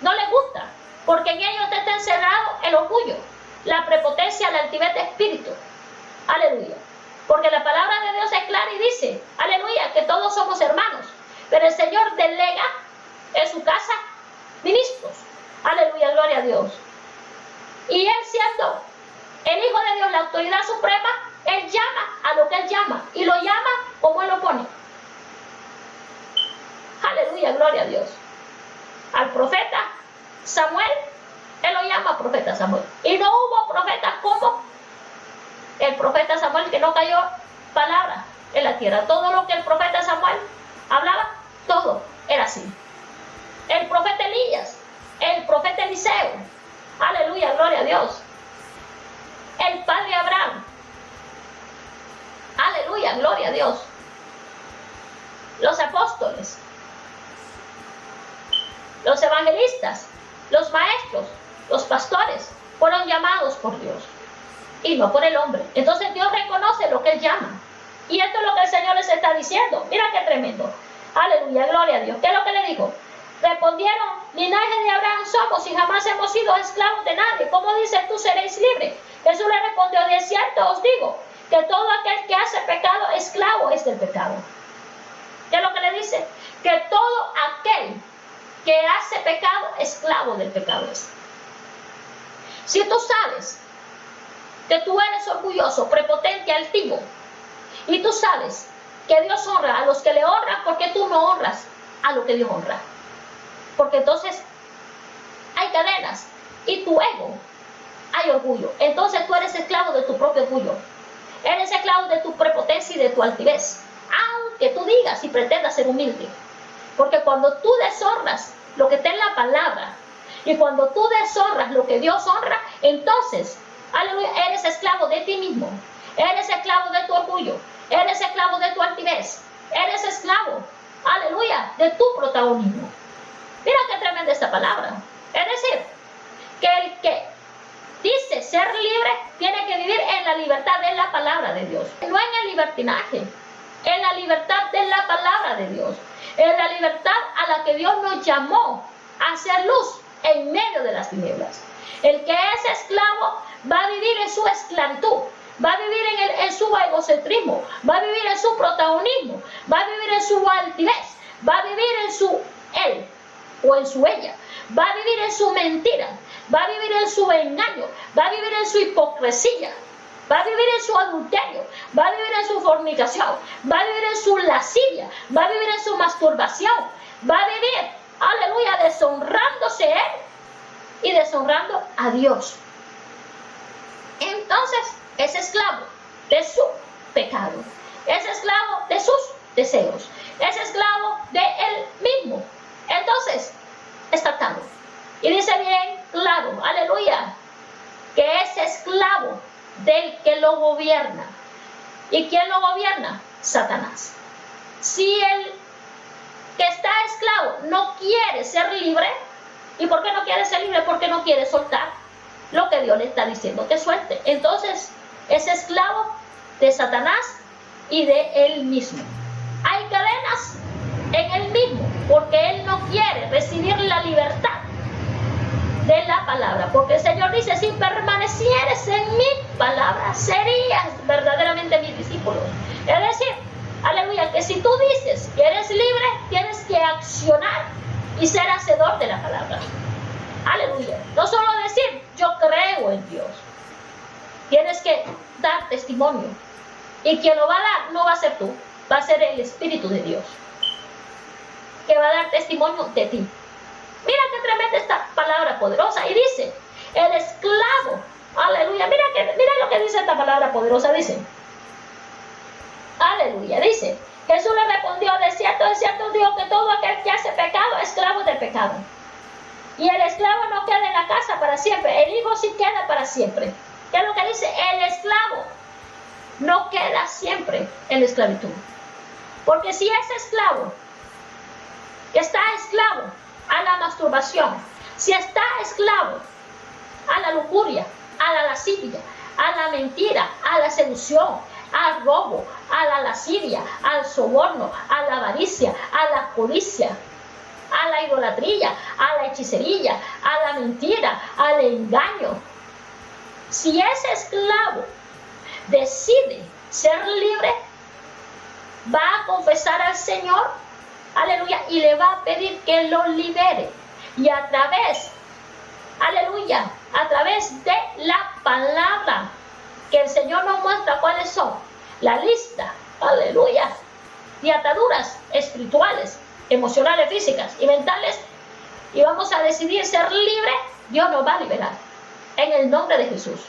S2: no les gusta, porque en ellos está encerrado el orgullo, la prepotencia, la altivez de espíritu. Aleluya. Porque la palabra de Dios es clara y dice, aleluya, que todos somos hermanos, pero el Señor delega en su casa ministros. Aleluya, gloria a Dios. Y Él, siendo el Hijo de Dios, la autoridad suprema, Él llama a lo que Él llama y lo llama como Él lo pone. Aleluya, gloria a Dios. Al profeta Samuel, Él lo llama profeta Samuel. Y no hubo profeta como el profeta Samuel, que no cayó palabra en la tierra. Todo lo que el profeta Samuel hablaba, todo era así. El profeta Elías, el profeta Eliseo, aleluya, gloria a Dios. El padre Abraham, aleluya, gloria a Dios. Los apóstoles, los evangelistas, los maestros, los pastores, fueron llamados por Dios y no por el hombre. Entonces Dios reconoce lo que Él llama. Y esto es lo que el Señor les está diciendo. Mira qué tremendo. Aleluya, gloria a Dios. ¿Qué es lo que le dijo? Respondieron, linaje de Abraham somos y jamás hemos sido esclavos de nadie. ¿Cómo dice tú seréis libres? Jesús le respondió, de cierto os digo, que todo aquel que hace pecado, esclavo es del pecado. ¿Qué es lo que le dice? Que todo aquel que hace pecado, esclavo del pecado es. Si tú sabes que tú eres orgulloso, prepotente, altivo, y tú sabes que Dios honra a los que le honran, ¿por qué tú no honras a lo que Dios honra? Porque entonces hay cadenas y tu ego, hay orgullo. Entonces tú eres esclavo de tu propio orgullo, eres esclavo de tu prepotencia y de tu altivez, aunque tú digas y pretendas ser humilde. Porque cuando tú deshonras lo que está en la palabra y cuando tú deshonras lo que Dios honra, entonces, aleluya, eres esclavo de ti mismo, eres esclavo de tu orgullo, eres esclavo de tu altivez, eres esclavo, aleluya, de tu protagonismo. Mira qué tremenda esta palabra. Es decir, que el que dice ser libre tiene que vivir en la libertad de la palabra de Dios, no en el libertinaje, en la libertad de la palabra de Dios, en la libertad a la que Dios nos llamó a hacer luz en medio de las tinieblas. El que es esclavo va a vivir en su esclavitud, va a vivir en su egocentrismo, va a vivir en su protagonismo, va a vivir en su altivez, va a vivir en su él o en su ella, va a vivir en su mentira, va a vivir en su engaño, va a vivir en su hipocresía, va a vivir en su adulterio, va a vivir en su fornicación, va a vivir en su lascivia, va a vivir en su masturbación, va a vivir, aleluya, deshonrándose él y deshonrando a Dios. Entonces es esclavo de su pecado, es esclavo de sus deseos, es esclavo de él mismo. Entonces está atado. Y dice bien claro, aleluya, que es esclavo del que lo gobierna. ¿Y quién lo gobierna? Satanás. Si el que está esclavo no quiere ser libre, ¿y por qué no quiere ser libre? Porque no quiere soltar lo que Dios le está diciendo que suelte. Entonces es esclavo de Satanás y de él mismo. Hay cadenas en él mismo porque él no quiere recibir la libertad de la palabra, porque el Señor dice, si permanecieres en mi palabra, serías verdaderamente mis discípulos. Es decir, aleluya, que si tú dices que eres libre, tienes que accionar y ser hacedor de la palabra. Aleluya, no solo decir, yo creo en Dios, tienes que dar testimonio, y quien lo va a dar no va a ser tú, va a ser el Espíritu de Dios, que va a dar testimonio de ti. Mira qué tremenda esta palabra poderosa. Y dice, el esclavo, aleluya, mira lo que dice esta palabra poderosa, dice, aleluya, Aleluya. Dice, Jesús le respondió, de cierto digo que todo aquel que hace pecado es esclavo del pecado. Y el esclavo no queda en la casa para siempre, el hijo sí queda para siempre. ¿Qué es lo que dice? El esclavo no queda siempre en la esclavitud. Porque si ese esclavo está esclavo a la masturbación, si está esclavo a la lujuria, a la lascivia, a la mentira, a la seducción, al robo, a la lascivia, al soborno, a la avaricia, a la codicia, a la idolatría, a la hechicería, a la mentira, al engaño. Si ese esclavo decide ser libre, va a confesar al Señor, aleluya, y le va a pedir que lo libere. Y a través, aleluya, a través de la palabra que el Señor nos muestra cuáles son la lista, aleluya, de ataduras espirituales, emocionales, físicas y mentales, y vamos a decidir ser libre, Dios nos va a liberar en el nombre de Jesús.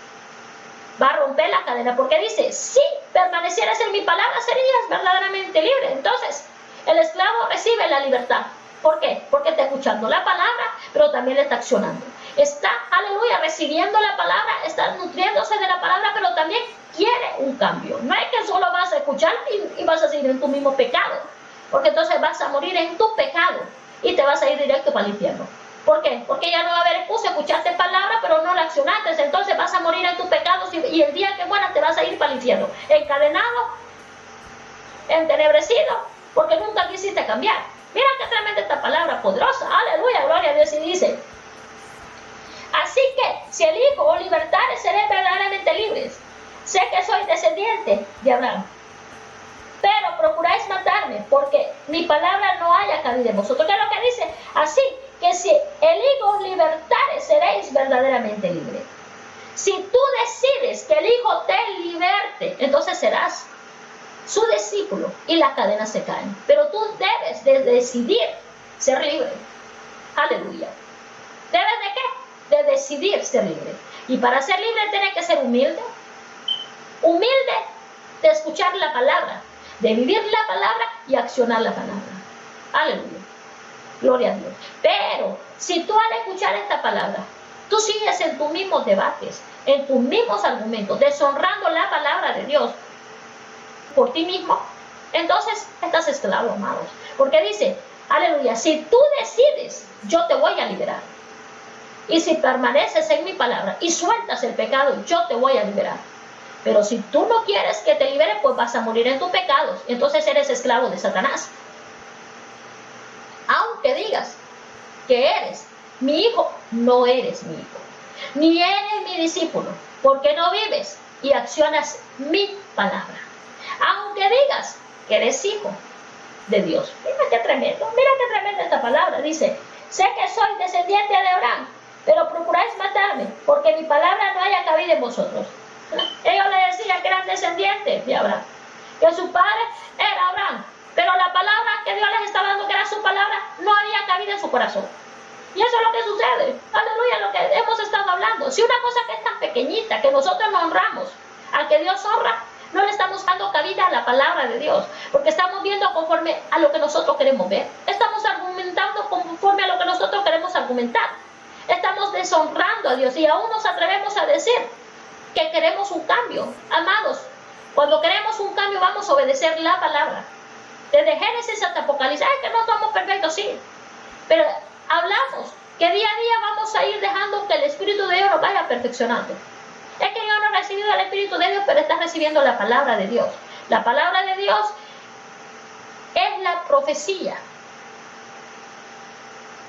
S2: Va a romper la cadena, porque dice, si permanecieras en mi palabra serías verdaderamente libre. Entonces el esclavo recibe la libertad. ¿Por qué? Porque está escuchando la palabra, pero también le está accionando. Está, aleluya, recibiendo la palabra, está nutriéndose de la palabra, pero también quiere un cambio. No es que solo vas a escuchar y vas a seguir en tu mismo pecado, porque entonces vas a morir en tu pecado y te vas a ir directo para el infierno. ¿Por qué? Porque ya no va a haber excusa, escuchaste palabra, pero no la accionaste, entonces vas a morir en tus pecados y el día que mueras te vas a ir para el infierno, encadenado, entenebrecido, porque nunca quisiste cambiar. Mira qué tremenda esta palabra poderosa, aleluya, gloria a Dios, y dice, así que si elijo o libertare, seré verdaderamente libres. Sé que soy descendiente de Abraham, pero procuráis matarme, porque mi palabra no haya cabida en vosotros. ¿Qué es lo que dice? Así que si elijo os libertare, seréis verdaderamente libres. Si tú decides que el Hijo te liberte, entonces serás su discípulo y las cadenas se caen. Pero tú debes de decidir ser libre. Aleluya. ¿Debes de qué? De decidir ser libre. Y para ser libre tienes que ser humilde. Humilde de escuchar la palabra, de vivir la palabra y accionar la palabra. Aleluya. Gloria a Dios. Pero si tú al escuchar esta palabra, tú sigues en tus mismos debates, en tus mismos argumentos, deshonrando la palabra de Dios por ti mismo, entonces estás esclavo, amados. Porque dice, aleluya, si tú decides, yo te voy a liberar. Y si permaneces en mi palabra y sueltas el pecado, yo te voy a liberar. Pero si tú no quieres que te libere, pues vas a morir en tus pecados. Entonces eres esclavo de Satanás. Aunque digas que eres mi hijo, no eres mi hijo. Ni eres mi discípulo, porque no vives y accionas mi palabra. Aunque digas que eres hijo de Dios. Mira qué tremenda esta palabra. Dice, sé que soy descendiente de Abraham, pero procuráis matarme, porque mi palabra no haya cabida en vosotros. Ellos le decían que eran descendientes de Abraham, que su padre era Abraham, pero la palabra que Dios les estaba dando, que era su palabra, no había cabida en su corazón. Y eso es lo que sucede, aleluya, lo que hemos estado hablando. Si una cosa que es tan pequeñita, que nosotros no honramos al que Dios honra, no le estamos dando cabida a la palabra de Dios, porque estamos viendo conforme a lo que nosotros queremos ver, estamos argumentando conforme a lo que nosotros queremos argumentar, estamos deshonrando a Dios y aún nos atrevemos a decir que queremos un cambio. Amados, cuando queremos un cambio vamos a obedecer la palabra. Desde Génesis hasta Apocalipsis, que no somos perfectos, sí, pero hablamos que día a día vamos a ir dejando que el Espíritu de Dios nos vaya perfeccionando. Es que yo no he recibido el Espíritu de Dios, pero estás recibiendo la palabra de Dios. La palabra de Dios es la profecía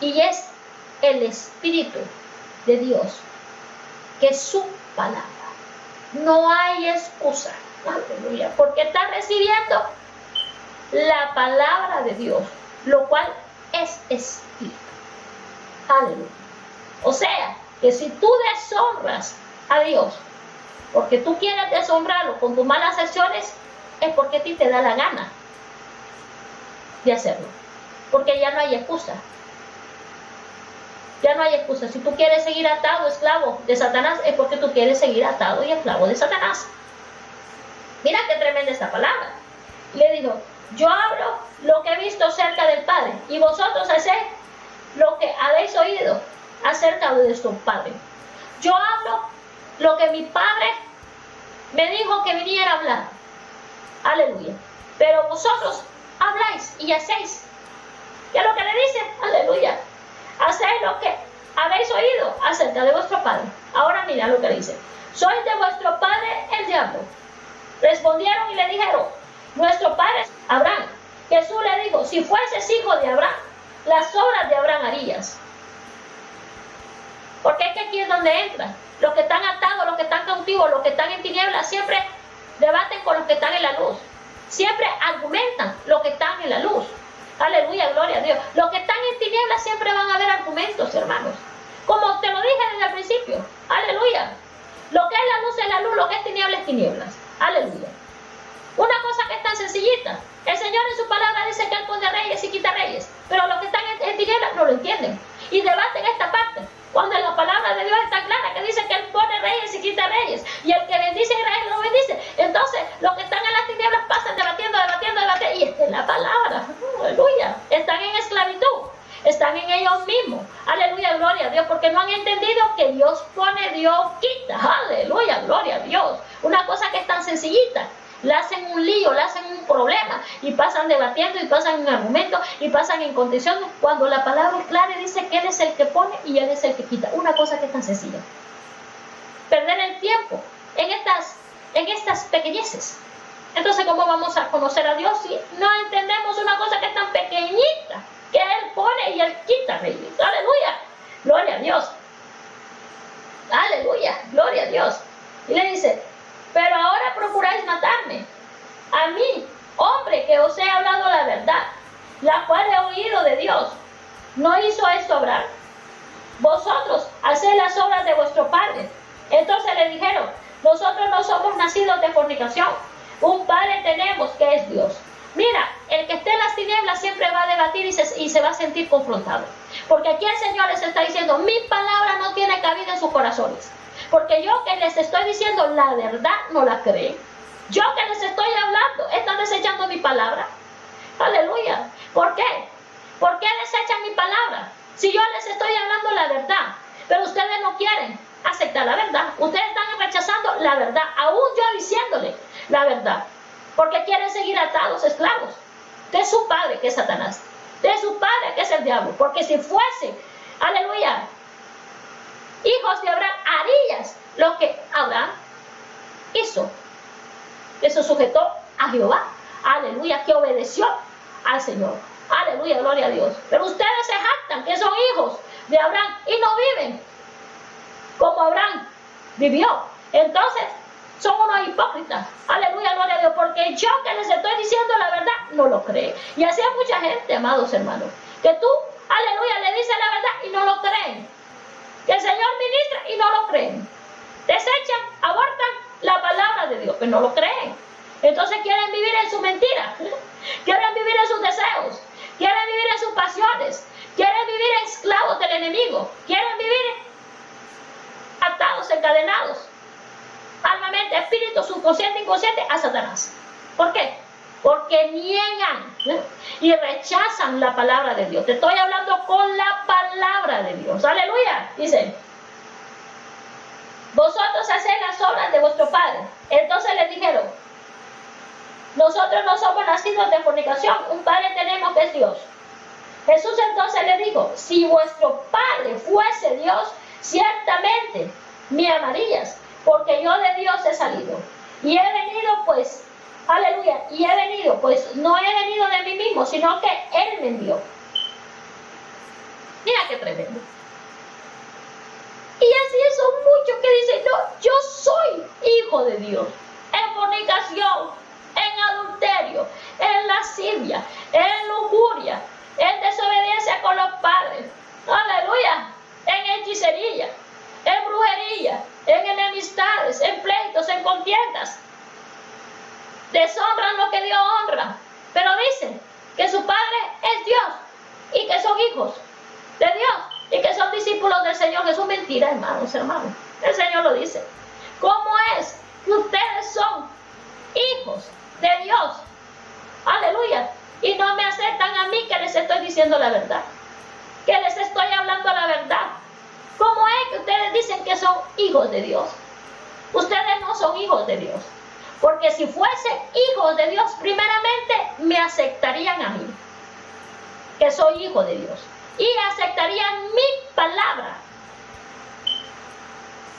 S2: y es el Espíritu de Dios, que es su palabra. No hay excusa, aleluya, porque estás recibiendo la palabra de Dios, lo cual es Espíritu. Aleluya. O sea, que si tú deshonras a Dios, porque tú quieres deshonrarlo con tus malas acciones, es porque a ti te da la gana de hacerlo, porque ya no hay excusa. Ya no hay excusa. Si tú quieres seguir atado, esclavo de Satanás, es porque tú quieres seguir atado y esclavo de Satanás. Mira qué tremenda esta palabra. Y le dijo, yo hablo lo que he visto cerca del Padre, y vosotros hacéis lo que habéis oído acerca de vuestro Padre. Yo hablo lo que mi Padre me dijo que viniera a hablar. Aleluya. Pero vosotros habláis y hacéis. ¿Qué es lo que le dice? Aleluya. Hacéis lo que habéis oído acerca de vuestro Padre. Ahora mira lo que dice. Sois de vuestro padre el diablo. Respondieron y le dijeron, nuestro padre es Abraham. Jesús le dijo, si fueses hijo de Abraham, las obras de Abraham harías. Porque es que aquí es donde entra. Los que están atados, los que están cautivos, los que están en tinieblas, siempre debaten con los que están en la luz. Siempre argumentan los que están en la luz. Aleluya, gloria a Dios. Los que están en tinieblas siempre van a haber argumentos, hermanos. Como te lo dije desde el principio. Aleluya. Lo que es la luz, lo que es tinieblas. Aleluya. Una cosa que es tan sencillita. El Señor en su palabra dice que Él pone reyes y quita reyes. Pero los que están en tinieblas no lo entienden. Y debaten esta parte. Cuando la palabra de Dios está clara, que dice que Él pone reyes y quita reyes. Y el que bendice a Israel lo bendice. Entonces, los que están en las tinieblas pasan debatiendo. Y esta es la palabra. Aleluya. Están en esclavitud. Están en ellos mismos. Aleluya, gloria a Dios. Porque no han entendido que Dios pone, Dios quita. Aleluya, gloria a Dios. Una cosa que es tan sencillita. Le hacen un lío, le hacen un problema. Y pasan debatiendo, y pasan en argumentos, y pasan en condiciones. Cuando la palabra es clara y dice que Él es el que pone y Él es el que quita. Una cosa que es tan sencilla. Perder el tiempo en estas pequeñeces. Entonces, ¿cómo vamos a conocer a Dios si no entendemos una cosa que es tan pequeñita? Que Él pone y Él quita, reyes. Aleluya, gloria a Dios. Aleluya, gloria a Dios. Y le dice, pero ahora procuráis matarme, a mí, hombre, que os he hablado la verdad, la cual he oído de Dios. ¿No hizo esto Abraham? Vosotros hacéis las obras de vuestro padre. Entonces le dijeron, nosotros no somos nacidos de fornicación, un padre tenemos que es Dios. Mira, el que esté en las tinieblas siempre va a debatir y se va a sentir confrontado. Porque aquí el Señor les está diciendo, mi palabra no tiene cabida en sus corazones. Porque yo que les estoy diciendo la verdad, no la creen. Yo que les estoy hablando, están desechando mi palabra. Aleluya. ¿Por qué? ¿Por qué desechan mi palabra? Si yo les estoy hablando la verdad, pero ustedes no quieren aceptar la verdad. Ustedes están rechazando la verdad, aún yo diciéndole la verdad. Porque quieren seguir atados, esclavos de su padre, que es Satanás, de su padre, que es el diablo. Porque si fuese, aleluya, hijos de Abraham, harías lo que Abraham hizo, que se sujetó a Jehová, aleluya, que obedeció al Señor, aleluya, gloria a Dios. Pero ustedes se jactan que son hijos de Abraham y no viven como Abraham vivió. Entonces son unos hipócritas, aleluya, gloria a Dios, porque yo que les estoy diciendo la verdad, no lo creen. Y así hay mucha gente, amados hermanos, que tú, aleluya, le dices la verdad y no lo creen. Que el Señor ministra y no lo creen. Desechan, abortan la palabra de Dios, pero no lo creen. Entonces quieren vivir en su mentira, quieren vivir en sus deseos, quieren vivir en sus pasiones, quieren vivir esclavos del enemigo, quieren vivir atados, encadenados, alma, mente, espíritu, subconsciente, inconsciente, a Satanás. ¿Por qué? Porque niegan y rechazan la palabra de Dios. Te estoy hablando con la palabra de Dios. Aleluya. Dice, vosotros hacéis las obras de vuestro padre. Entonces les dijeron, nosotros no somos nacidos de fornicación, un padre tenemos que es Dios. Jesús entonces le dijo, si vuestro padre fuese Dios, ciertamente me amarías, porque yo de Dios he salido. Y he venido pues, aleluya, y he venido, pues no he venido de mí mismo, sino que Él me envió. Mira qué tremendo. Y así son muchos que dicen, no, yo soy hijo de Dios. En fornicación, en adulterio, en lascivia, en lujuria, en desobediencia con los padres. Aleluya. En hechicería, en brujería, en enemistades, en pleitos, en contiendas. Deshonran lo que Dios honra, pero dicen que su Padre es Dios y que son hijos de Dios y que son discípulos del Señor. Jesús, mentira, hermanos. El Señor lo dice. ¿Cómo es que ustedes son hijos de Dios aleluya, y no me aceptan a mí que les estoy diciendo la verdad, que les estoy hablando la verdad. ¿Cómo es que ustedes dicen que son hijos de Dios? Ustedes no son hijos de Dios, porque si fuesen hijos de Dios, primeramente me aceptarían a mí, que soy hijo de Dios, y aceptarían mi palabra,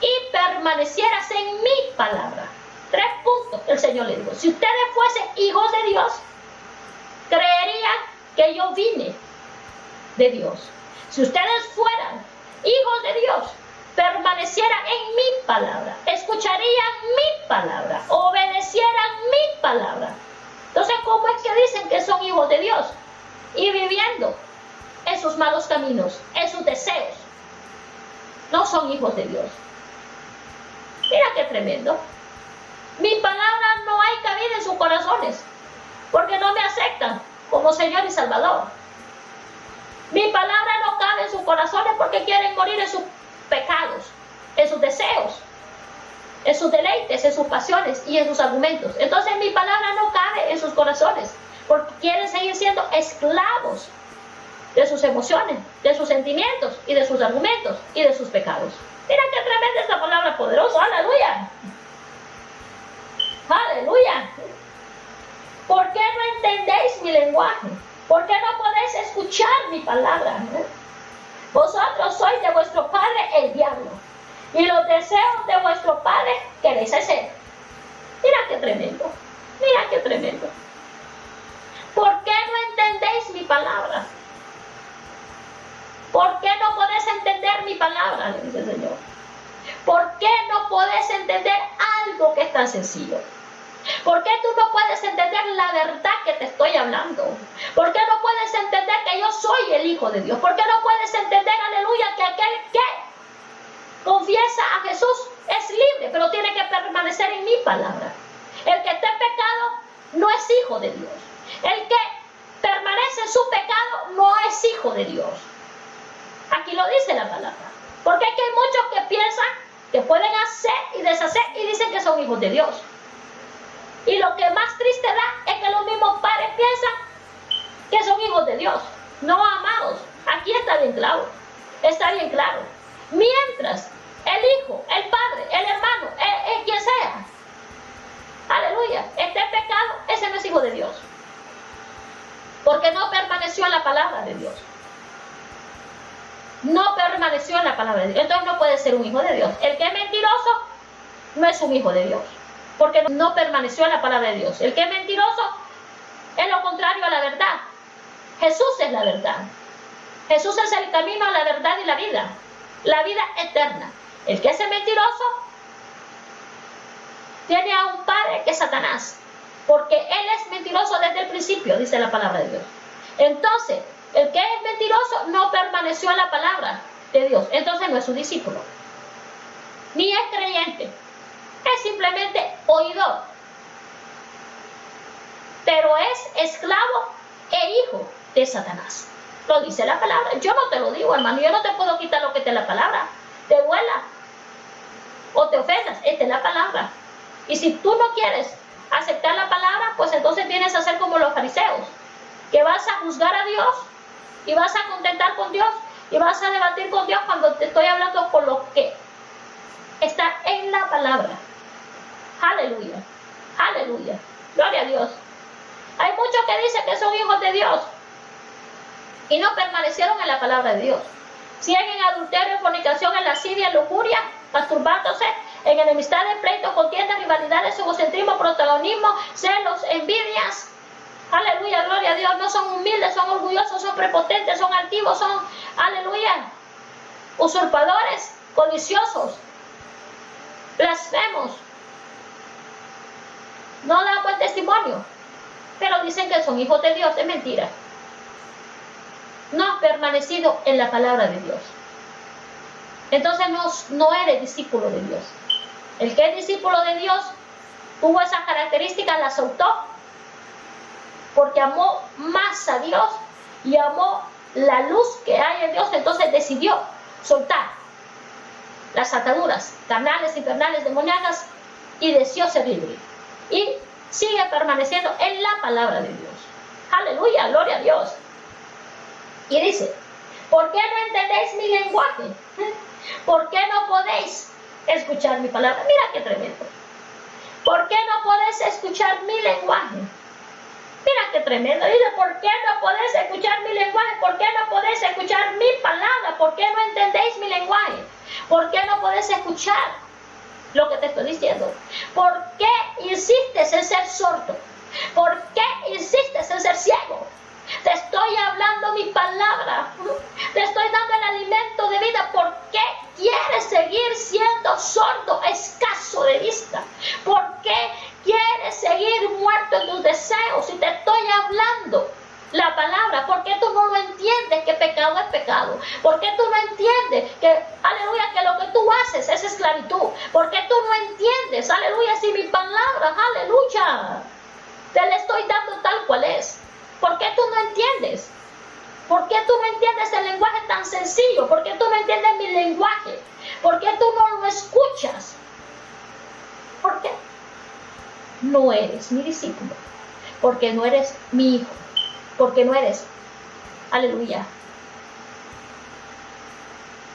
S2: y permanecieras en mi palabra. 3 puntos el Señor le dijo. Si ustedes fuesen hijos de Dios, creerían que yo vine de Dios. Si ustedes fueran hijos de Dios, permanecieran en mi palabra, escucharían mi palabra, obedecieran mi palabra. Entonces, ¿cómo es que dicen que son hijos de Dios? Y viviendo en sus malos caminos, en sus deseos, no son hijos de Dios. Mira qué tremendo. Mi palabra no hay cabida en sus corazones, porque no me aceptan como Señor y Salvador. Mi palabra no cabe en sus corazones porque quieren morir en sus pecados, en sus deseos, en sus deleites, en sus pasiones y en sus argumentos. Entonces mi palabra no cabe en sus corazones porque quieren seguir siendo esclavos de sus emociones, de sus sentimientos y de sus argumentos y de sus pecados. Mira qué tremenda esta palabra poderosa. Aleluya. Aleluya. ¿Por qué no entendéis mi lenguaje? ¿Por qué no podéis escuchar mi palabra? Vosotros sois de vuestro padre el diablo, y los deseos de vuestro padre queréis hacer. Mira qué tremendo. Mira qué tremendo. ¿Por qué no entendéis mi palabra? ¿Por qué no podéis entender mi palabra? Le dice el Señor. ¿Por qué no podéis entender algo que es tan sencillo? ¿Por qué tú no puedes entender la verdad que te estoy hablando? ¿Por qué no puedes entender que yo soy el Hijo de Dios? ¿Por qué no puedes entender, aleluya, que aquel que confiesa a Jesús es libre, pero tiene que permanecer en mi palabra? El que esté en pecado no es hijo de Dios. El que permanece en su pecado no es hijo de Dios. Aquí lo dice la palabra. Porque es que hay muchos que piensan que pueden hacer y deshacer y dicen que son hijos de Dios. Y lo que más triste da es que los mismos padres piensan que son hijos de Dios. No, amados, aquí está bien claro. Está bien claro. Mientras el hijo, el padre, el hermano, quien sea, aleluya, esté en pecado, ese no es hijo de Dios. Porque no permaneció en la palabra de Dios. No permaneció en la palabra de Dios. Entonces no puede ser un hijo de Dios. El que es mentiroso no es un hijo de Dios, porque no permaneció en la palabra de Dios. El que es mentiroso es lo contrario a la verdad. Jesús es la verdad. Jesús es el camino a la verdad y la vida eterna. El que es mentiroso tiene a un padre que es Satanás, porque él es mentiroso desde el principio, dice la palabra de Dios. Entonces, el que es mentiroso no permaneció en la palabra de Dios, entonces no es su discípulo, ni es creyente, es simplemente oidor, pero es esclavo e hijo de Satanás. Lo dice la palabra. Yo no te lo digo, hermano, yo no te puedo quitar lo que te la palabra, te duela o te ofendas, esta es la palabra. Y si tú no quieres aceptar la palabra, pues entonces vienes a ser como los fariseos, que vas a juzgar a Dios y vas a contentar con Dios y vas a debatir con Dios cuando te estoy hablando con lo que está en la palabra. Aleluya, aleluya, gloria a Dios. Hay muchos que dicen que son hijos de Dios y no permanecieron en la palabra de Dios. Siguen en adulterio, fornicación, en lascivia, en lujuria, masturbándose, en enemistades, pleitos, contiendas, rivalidades, egocentrismo, protagonismo, celos, envidias. Aleluya, gloria a Dios. No son humildes, son orgullosos, son prepotentes, son altivos, son, aleluya, usurpadores, codiciosos, blasfemos. No dan buen testimonio, pero dicen que son hijos de Dios. Es mentira. No has permanecido en la palabra de Dios. Entonces no eres discípulo de Dios. El que es discípulo de Dios tuvo esas características, las soltó, porque amó más a Dios y amó la luz que hay en Dios. Entonces decidió soltar las ataduras carnales, infernales, demoníacas y deseó ser libre. Y sigue permaneciendo en la palabra de Dios. Aleluya, gloria a Dios. Y dice, ¿por qué no entendéis mi lenguaje? ¿Por qué no podéis escuchar mi palabra? Mira qué tremendo. ¿Por qué no podéis escuchar mi lenguaje? Mira qué tremendo. Dice, ¿por qué no podéis escuchar mi lenguaje? ¿Por qué no podéis escuchar mi palabra? ¿Por qué no entendéis mi lenguaje? ¿Por qué no podéis escuchar lo que te estoy diciendo? ¿Por qué insistes en ser sordo? ¿Por qué insistes en ser ciego? Te estoy hablando mi palabra. Te estoy dando el alimento de vida. ¿Por qué quieres seguir siendo sordo, escaso de vista? ¿Por qué quieres seguir muerto en tus deseos? Si te estoy hablando la palabra, ¿por qué tú no lo entiendes que pecado es pecado? ¿Por qué tú no entiendes que, aleluya, que lo que tú haces es esclavitud? ¿Por qué tú no entiendes, aleluya, si mi palabra, aleluya, te la estoy dando tal cual es? ¿Por qué tú no entiendes? ¿Por qué tú no entiendes el lenguaje tan sencillo? ¿Por qué tú no entiendes mi lenguaje? ¿Por qué tú no lo escuchas? ¿Por qué? No eres mi discípulo, porque no eres mi hijo, porque no eres, aleluya,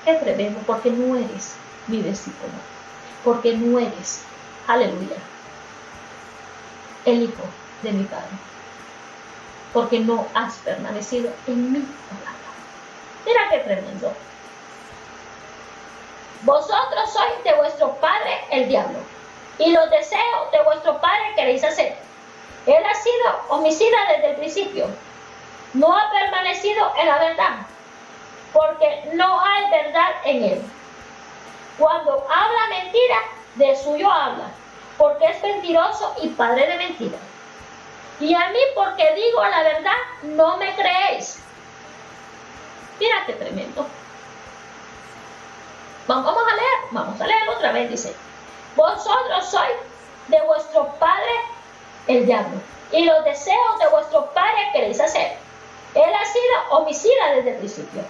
S2: qué tremendo, porque no eres mi discípulo, porque no eres, aleluya, el hijo de mi Padre, porque no has permanecido en mi palabra. Mira qué tremendo. Vosotros sois de vuestro padre el diablo, y los deseos de vuestro padre queréis hacer. Él ha sido homicida desde el principio, no ha permanecido en la verdad, porque no hay verdad en él. Cuando habla mentira, de suyo habla, porque es mentiroso y padre de mentira. Y a mí, porque digo la verdad, no me creéis. Mira qué tremendo. Vamos a leer otra vez, dice. Vosotros sois de vuestro padre el diablo, y los deseos de vuestro padre queréis hacer. Él ha sido homicida desde el principio,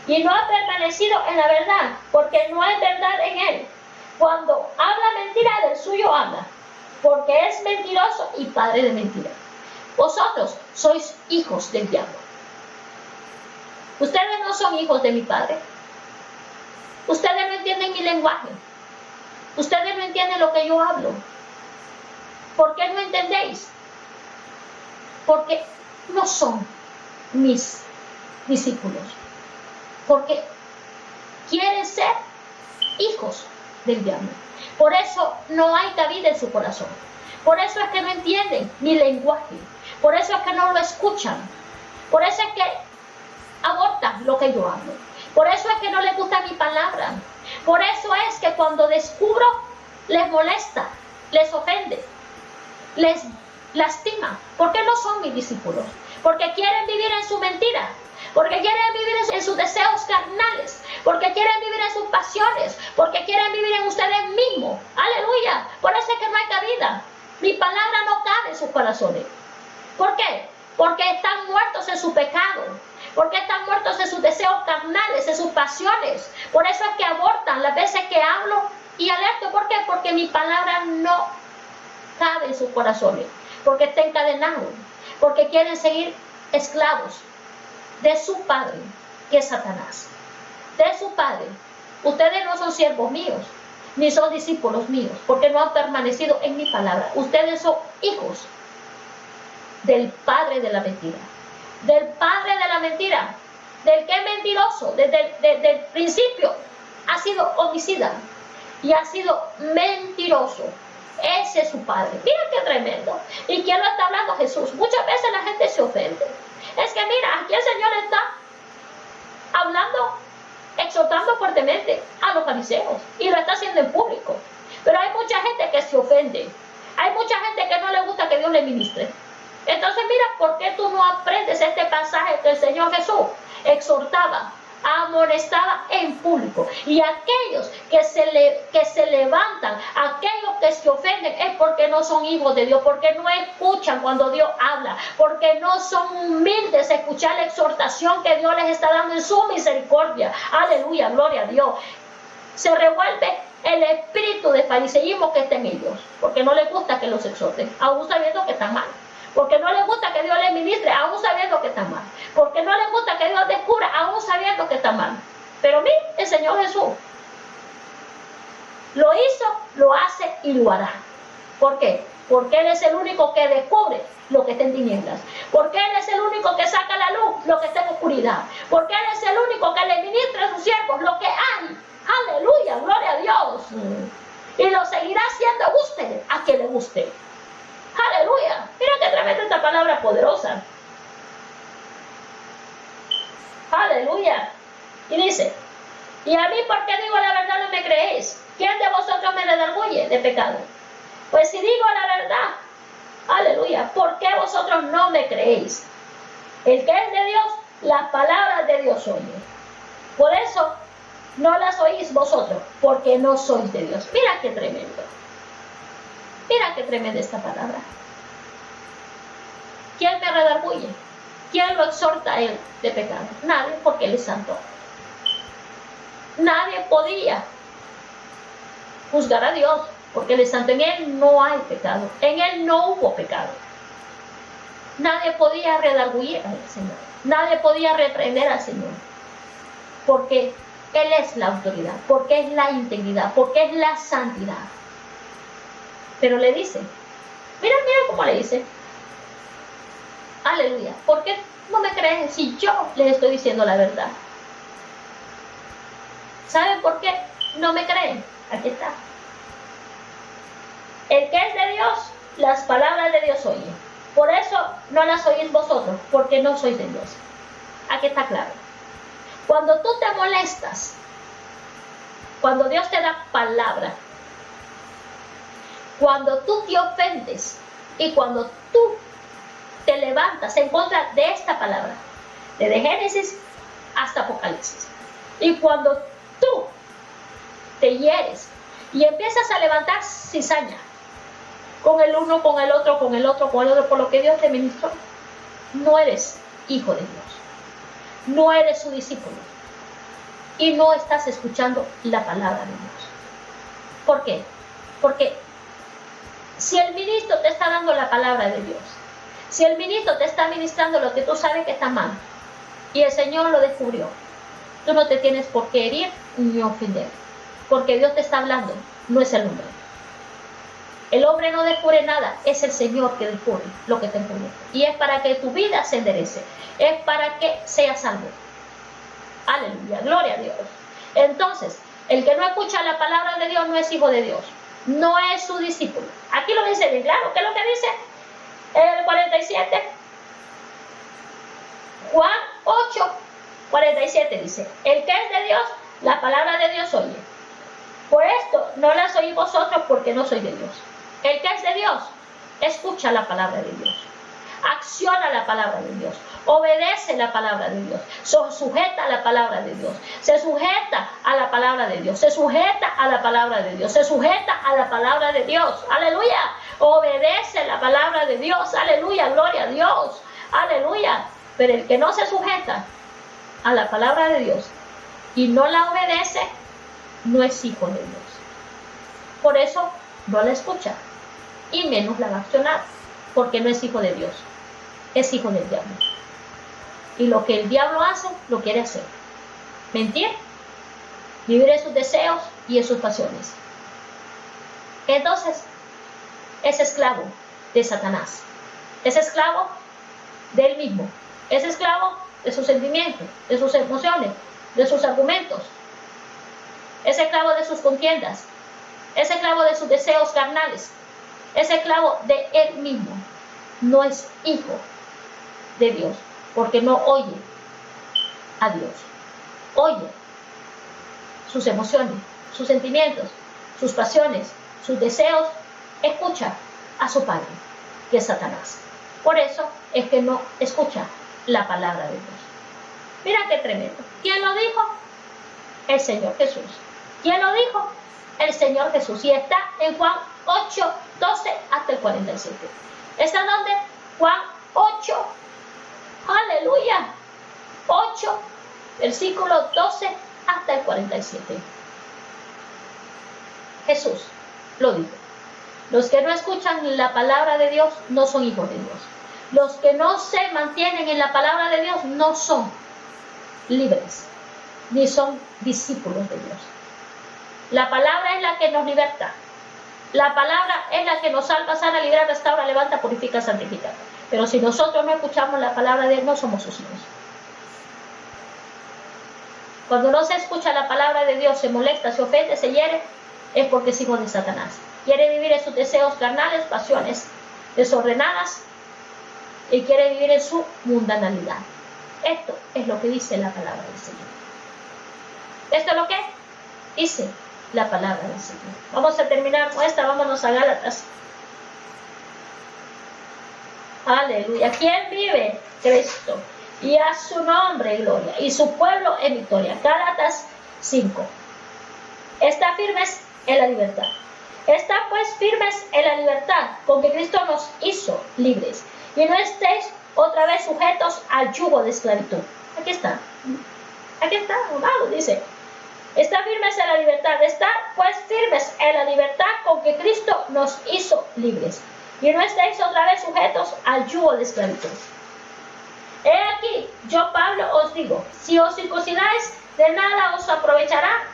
S2: y no ha permanecido en la verdad, porque no hay verdad en él. Cuando habla mentira, del suyo habla, porque es mentiroso y padre de mentira. Vosotros sois hijos del diablo. Ustedes no son hijos de mi Padre. Ustedes no entienden mi lenguaje. Ustedes no entienden lo que yo hablo. ¿Por qué no entendéis? Porque no son mis discípulos. Porque quieren ser hijos del diablo. Por eso no hay cabida en su corazón. Por eso es que no entienden mi lenguaje. Por eso es que no lo escuchan. Por eso es que abortan lo que yo hablo. Por eso es que no les gusta mi palabra. Por eso es que cuando descubro, les molesta, les ofende, les lastima. Porque no son mis discípulos. Porque quieren vivir en su mentira. Porque quieren vivir en sus deseos carnales. Porque quieren vivir en sus pasiones. Porque quieren vivir en ustedes mismos. Aleluya. Por eso es que no hay cabida. Mi palabra no cabe en sus corazones. ¿Por qué? Porque están muertos en su pecado. Porque están muertos en sus deseos carnales, en sus pasiones. Por eso es que abortan las veces que hablo y alerto. ¿Por qué? Porque mi palabra no cabe en sus corazones. Porque está encadenado. Porque quieren seguir esclavos de su padre, que es Satanás. De su padre. Ustedes no son siervos míos, ni son discípulos míos, porque no han permanecido en mi palabra. Ustedes son hijos del padre de la mentira. Del padre de la mentira. Del que es mentiroso. Desde el principio ha sido homicida y ha sido mentiroso. Ese es su padre. Mira qué tremendo. ¿Y quién lo está hablando? Jesús. Muchas veces la gente se ofende. Es que mira, aquí el Señor está hablando, exhortando fuertemente a los fariseos, y lo está haciendo en público. Pero hay mucha gente que se ofende. Hay mucha gente que no le gusta que Dios le ministre. Entonces mira, ¿por qué tú no aprendes este pasaje que el Señor Jesús exhortaba, amonestaba en público? Y aquellos que se levantan, aquellos que se ofenden, es porque no son hijos de Dios, porque no escuchan cuando Dios habla, porque no son humildes a escuchar la exhortación que Dios les está dando en su misericordia. Aleluya, gloria a Dios. Se revuelve el espíritu de fariseísmo que está en ellos, porque no les gusta que los exhorten, aún sabiendo que están mal. Porque no le gusta que Dios le ministre, aún sabiendo que está mal. Porque no le gusta que Dios descubra, aún sabiendo que está mal. Pero mire, el Señor Jesús lo hizo, lo hace y lo hará. ¿Por qué? Porque Él es el único que descubre lo que está en tinieblas. Porque Él es el único que saca a la luz lo que está en oscuridad. Porque Él es el único que le ministra a sus siervos lo que hay. Aleluya, gloria a Dios. Y lo seguirá haciendo, guste a quien le guste. Aleluya. Mira que tremenda esta palabra poderosa. Aleluya. Y dice, y a mí, ¿por qué digo la verdad no me creéis? ¿Quién de vosotros me redarguye de pecado? Pues si digo la verdad, aleluya, ¿por qué vosotros no me creéis? El que es de Dios, las palabras de Dios oye. Por eso no las oís vosotros, porque no sois de Dios. Mira qué tremendo. Mira qué tremenda esta palabra. ¿Quién me redarguye? ¿Quién lo exhorta a él de pecado? Nadie, porque Él es santo. Nadie podía juzgar a Dios, porque Él es santo. En Él no hay pecado. En Él no hubo pecado. Nadie podía redarguir al Señor. Nadie podía reprender al Señor. Porque Él es la autoridad, porque es la integridad, porque es la santidad. Pero le dice, mira cómo le dice. Aleluya. ¿Por qué no me creen si yo les estoy diciendo la verdad? ¿Saben por qué no me creen? Aquí está. El que es de Dios, las palabras de Dios oye. Por eso no las oís vosotros, porque no sois de Dios. Aquí está claro. Cuando tú te molestas, cuando Dios te da palabra, cuando tú te ofendes y cuando tú te levantas en contra de esta palabra, desde Génesis hasta Apocalipsis, y cuando tú te hieres y empiezas a levantar cizaña con el uno, con el otro, con el otro, con el otro, por lo que Dios te ministró, no eres hijo de Dios, no eres su discípulo y no estás escuchando la palabra de Dios. ¿Por qué? Porque si el ministro te está dando la palabra de Dios, si el ministro te está ministrando lo que tú sabes que está mal y el Señor lo descubrió, tú no te tienes por qué herir ni ofender, porque Dios te está hablando, no es el hombre. El hombre no descubre nada, es el Señor que descubre lo que te encubre. Y es para que tu vida se enderece, es para que seas salvo. Aleluya, gloria a Dios. Entonces, el que no escucha la palabra de Dios no es hijo de Dios, no es su discípulo. Aquí lo dice bien claro. ¿Qué es lo que dice? El 47. Juan 8, 47 dice, el que es de Dios, la palabra de Dios oye. Por esto no las oís vosotros, porque no soy de Dios. El que es de Dios, escucha la palabra de Dios, acciona la palabra de Dios, obedece la palabra de Dios, se sujeta a la palabra de Dios, se sujeta a la palabra de Dios, se sujeta a la palabra de Dios, se sujeta a la palabra de Dios, aleluya, obedece la palabra de Dios, aleluya, gloria a Dios, aleluya. Pero el que no se sujeta a la palabra de Dios y no la obedece, no es hijo de Dios. Por eso no la escucha y menos la va a accionar, porque no es hijo de Dios, es hijo del diablo. Y lo que el diablo hace, lo quiere hacer. Mentir, vivir en sus deseos y en sus pasiones. Entonces, es esclavo de Satanás, es esclavo de él mismo, es esclavo de sus sentimientos, de sus emociones, de sus argumentos, es esclavo de sus contiendas, es esclavo de sus deseos carnales, es esclavo de él mismo. No es hijo de Dios, porque no oye a Dios. Oye sus emociones, sus sentimientos, sus pasiones, sus deseos. Escucha a su padre, que es Satanás. Por eso es que no escucha la palabra de Dios. Mira qué tremendo. ¿Quién lo dijo? El Señor Jesús. ¿Quién lo dijo? El Señor Jesús. Y está en Juan 8, 12 hasta el 47. ¿Está en dónde? Juan 8. Aleluya. 8, versículo 12 hasta el 47. Jesús lo dijo. Los que no escuchan la palabra de Dios no son hijos de Dios. Los que no se mantienen en la palabra de Dios no son libres, ni son discípulos de Dios. La palabra es la que nos liberta. La palabra es la que nos salva, sana, libera, restaura, levanta, purifica, santifica. Pero si nosotros no escuchamos la palabra de Dios, no somos sus hijos. Cuando no se escucha la palabra de Dios, se molesta, se ofende, se hiere, es porque es hijo de Satanás. Quiere vivir en sus deseos carnales, pasiones desordenadas, y quiere vivir en su mundanalidad. Esto es lo que dice la palabra del Señor. Esto es lo que dice la palabra del Señor. Vamos a terminar con esta, vámonos a Gálatas. Aleluya. ¿Quién vive? Cristo. Y a su nombre gloria, y su pueblo en victoria. Gálatas 5. Está firmes en la libertad. Está pues firmes en la libertad con que Cristo nos hizo libres. Y no estéis otra vez sujetos al yugo de esclavitud. Aquí está. Aquí está, hermano, dice. Está firmes en la libertad. Está pues firmes en la libertad con que Cristo nos hizo libres. Y no estéis otra vez sujetos al yugo de esclavitud. He aquí, yo Pablo os digo, si os circuncidáis, de nada os aprovechará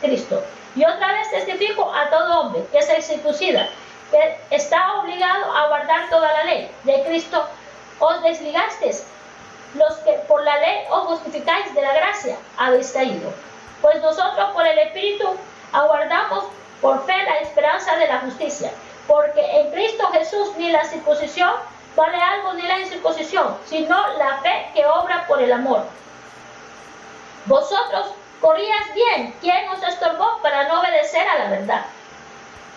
S2: Cristo. Y otra vez testifico a todo hombre que se circuncida, que está obligado a guardar toda la ley. De Cristo os desligasteis, los que por la ley os justificáis de la gracia, habéis caído. Pues nosotros por el Espíritu aguardamos por fe la esperanza de la justicia. Porque en Cristo Jesús ni la circuncisión vale algo ni la incircuncisión, sino la fe que obra por el amor. Vosotros corríais bien, ¿quién os estorbó para no obedecer a la verdad?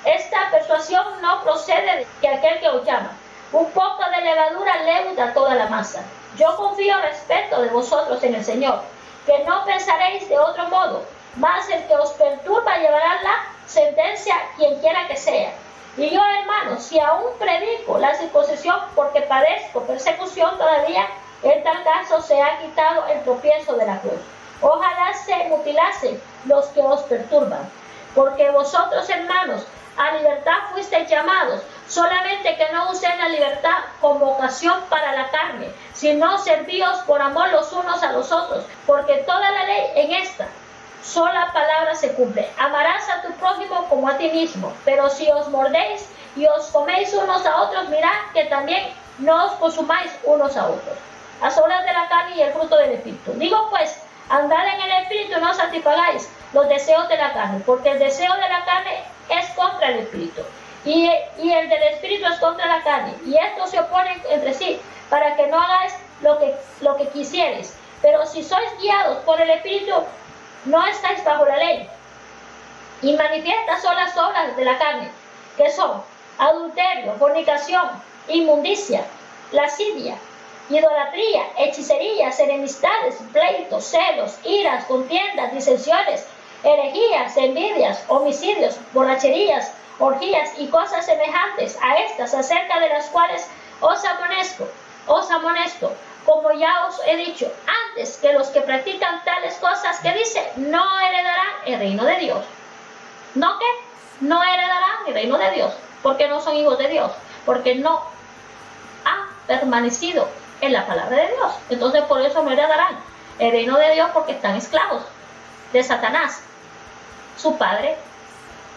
S2: Esta persuasión no procede de aquel que os llama. Un poco de levadura leuda toda la masa. Yo confío respecto de vosotros en el Señor, que no pensaréis de otro modo, mas el que os perturba llevará la sentencia quien quiera que sea. Y yo, hermanos, si aún predico la circuncisión porque padezco persecución todavía, en tal caso se ha quitado el tropiezo de la cruz. Ojalá se mutilasen los que os perturban, porque vosotros, hermanos, a libertad fuisteis llamados, solamente que no uséis la libertad como ocasión para la carne, sino servíos por amor los unos a los otros, porque toda la ley en esta sola palabra se cumple. Amarás a tu prójimo como a ti mismo. Pero si os mordéis y os coméis unos a otros, mirad que también no os consumáis unos a otros. Las obras de la carne y el fruto del Espíritu. Digo pues, andad en el Espíritu y no satisfagáis los deseos de la carne, porque el deseo de la carne es contra el Espíritu, y el del Espíritu es contra la carne, y estos se oponen entre sí, para que no hagáis lo que quisierais. Pero si sois guiados por el Espíritu, no estáis bajo la ley. Y manifiestas son las obras de la carne, que son adulterio, fornicación, inmundicia, lascivia, idolatría, hechicerías, enemistades, pleitos, celos, iras, contiendas, disensiones, herejías, envidias, homicidios, borracherías, orgías y cosas semejantes a estas, acerca de las cuales os amonesto, como ya os he dicho antes, que los que practican tales cosas que dice, no heredarán el reino de Dios. ¿No qué? No heredarán el reino de Dios, porque no son hijos de Dios, porque no han permanecido en la palabra de Dios. Entonces por eso no heredarán el reino de Dios, porque están esclavos de Satanás. Su padre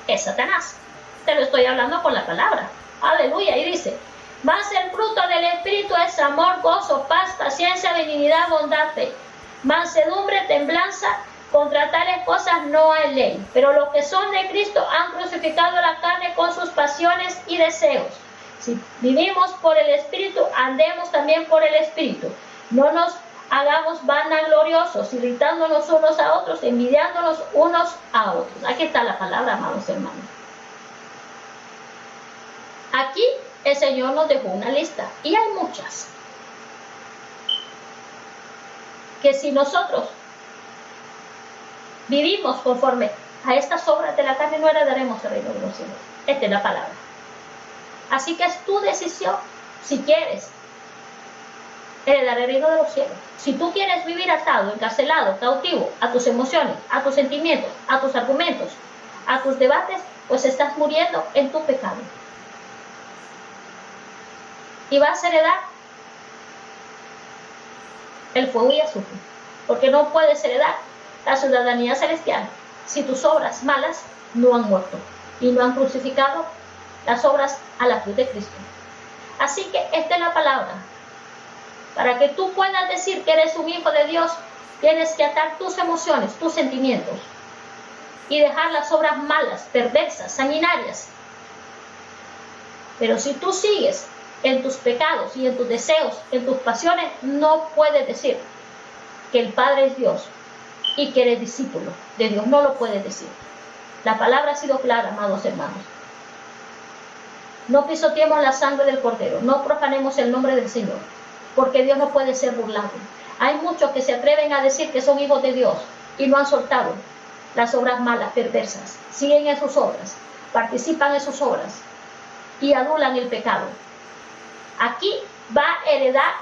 S2: es Satanás. Te lo estoy hablando con la palabra. Aleluya. Y dice, mas el fruto del Espíritu es amor, gozo, paz, paciencia, benignidad, bondad, fe, mansedumbre, templanza. Contra tales cosas no hay ley. Pero los que son de Cristo han crucificado la carne con sus pasiones y deseos. Si vivimos por el Espíritu, andemos también por el Espíritu. No nos hagamos vanagloriosos, irritándonos unos a otros, envidiándonos unos a otros. Aquí está la palabra, amados hermanos. Aquí el Señor nos dejó una lista, y hay muchas, que si nosotros vivimos conforme a estas obras de la carne, no heredaremos el reino de los cielos. Esta es la palabra. Así que es tu decisión si quieres heredar el reino de los cielos. Si tú quieres vivir atado, encarcelado, cautivo a tus emociones, a tus sentimientos, a tus argumentos, a tus debates, pues estás muriendo en tu pecado. Y vas a heredar el fuego y azufre, porque no puedes heredar la ciudadanía celestial si tus obras malas no han muerto y no han crucificado las obras a la cruz de Cristo. Así que esta es la palabra. Para que tú puedas decir que eres un hijo de Dios, tienes que atar tus emociones, tus sentimientos, y dejar las obras malas, perversas, sanguinarias. Pero si tú sigues en tus pecados y en tus deseos, en tus pasiones, no puedes decir que el Padre es Dios y que eres discípulo de Dios. No lo puedes decir. La palabra ha sido clara, amados hermanos. No pisoteemos la sangre del Cordero, no profanemos el nombre del Señor, porque Dios no puede ser burlado. Hay muchos que se atreven a decir que son hijos de Dios y no han soltado las obras malas, perversas. Siguen en sus obras, participan en sus obras y adulan el pecado. Aquí va a heredar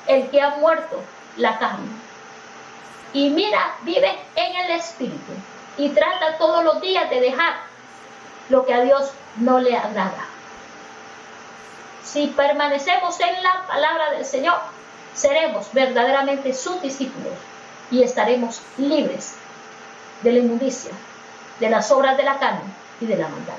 S2: el que ha muerto la carne. Y mira, vive en el Espíritu y trata todos los días de dejar lo que a Dios no le agrada. Si permanecemos en la palabra del Señor, seremos verdaderamente sus discípulos y estaremos libres de la inmundicia, de las obras de la carne y de la maldad.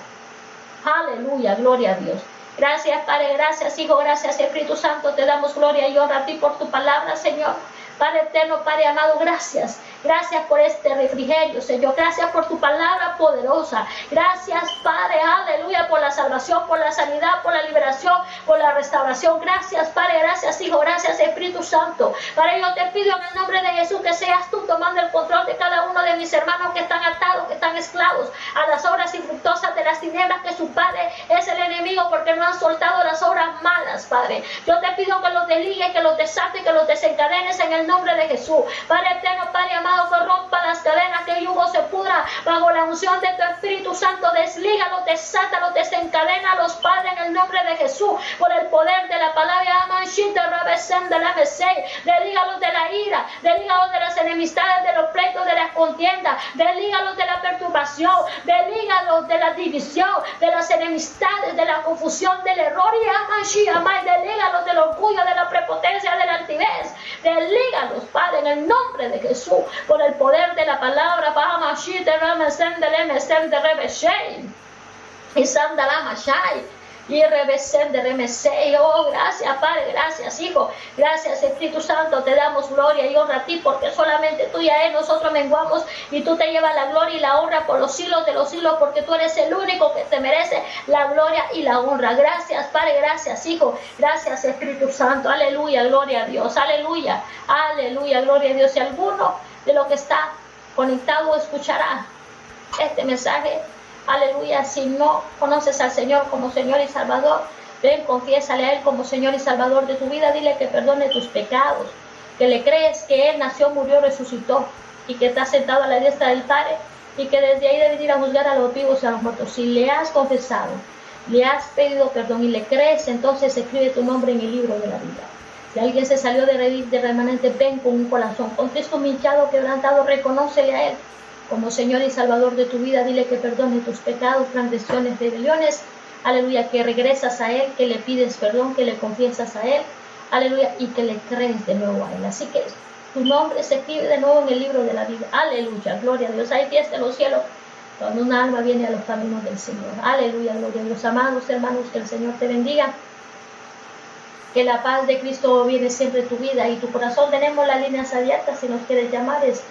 S2: Aleluya, gloria a Dios. Gracias, Padre, gracias, Hijo, gracias, Espíritu Santo. Te damos gloria y honra a ti por tu palabra, Señor. Padre eterno, Padre amado, gracias. Gracias por este refrigerio, Señor. Gracias por tu palabra poderosa. Gracias, Padre, aleluya, por la salvación, por la sanidad, por la liberación, por la restauración. Gracias, Padre, gracias, Hijo, gracias, Espíritu Santo. Padre, yo te pido en el nombre de Jesús que seas tú tomando el control de cada uno de mis hermanos que están atados, que están esclavos a las obras infructuosas de las tinieblas, que su Padre es el enemigo porque no han soltado las obras malas, Padre. Yo te pido que los desligues, que los desates, que los desencadenes en el nombre de Jesús. Padre eterno, Padre amado, que rompa las cadenas, que el yugo se pudra bajo la unción de tu Espíritu Santo. Deslígalos, desátalos, desencadénalos, Padre, en el nombre de Jesús, por el poder de la palabra. Deslígalos de la ira, deslígalos de las enemistades, de los pleitos, de las contiendas, deslígalos de la perturbación, deslígalos de la división, de las enemistades, de la confusión, del error, y deslígalos del orgullo, de la prepotencia, de la altivez. Deslígalos, Padre, en el nombre de Jesús, por el poder de la palabra. Y oh, gracias, Padre, gracias, Hijo, gracias, Espíritu Santo. Te damos gloria y honra a ti, porque solamente tú y a Él nosotros menguamos, y tú te llevas la gloria y la honra por los siglos de los siglos, porque tú eres el único que te merece la gloria y la honra. Gracias, Padre, gracias, Hijo, gracias, Espíritu Santo. Aleluya, gloria a Dios, aleluya, aleluya, gloria a Dios. Si alguno de los que está conectado escuchará este mensaje, aleluya, si no conoces al Señor como Señor y Salvador, ven, confiésale a Él como Señor y Salvador de tu vida. Dile que perdone tus pecados, que le crees que Él nació, murió, resucitó y que está sentado a la diestra del Padre, y que desde ahí debe ir a juzgar a los vivos y a los muertos. Si le has confesado, le has pedido perdón y le crees, entonces escribe tu nombre en el libro de la vida. Si alguien se salió de remanente, ven con un corazón contristo, humillado, quebrantado, reconócele a Él como Señor y Salvador de tu vida. Dile que perdone tus pecados, transgresiones, rebeliones, aleluya, que regresas a Él, que le pides perdón, que le confiesas a Él, aleluya, y que le crees de nuevo a Él. Así que tu nombre se escribe de nuevo en el libro de la vida. Aleluya, gloria a Dios. Hay fiesta en los cielos cuando una alma viene a los caminos del Señor. Aleluya, gloria a Dios. Amados hermanos, que el Señor te bendiga, que la paz de Cristo viene siempre en tu vida y tu corazón. Tenemos las líneas abiertas, si nos quieres llamar es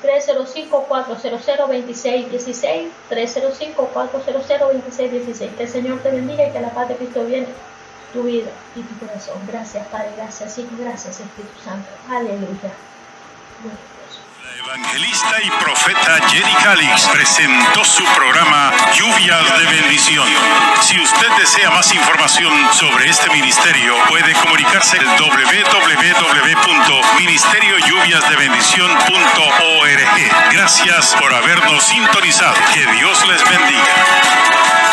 S2: 305-400-2616, 305-400-2616. Que el Señor te bendiga y que la paz de Cristo viene tu vida y tu corazón. Gracias, Padre, gracias, Hijo, gracias, Espíritu Santo. Aleluya.
S1: La evangelista y profeta Jenny Calix presentó su programa Lluvias de Bendición. Si usted desea más información sobre este ministerio, puede comunicarse al www.ministerioLluviasDeBendición.org. Gracias por habernos sintonizado. Que Dios les bendiga.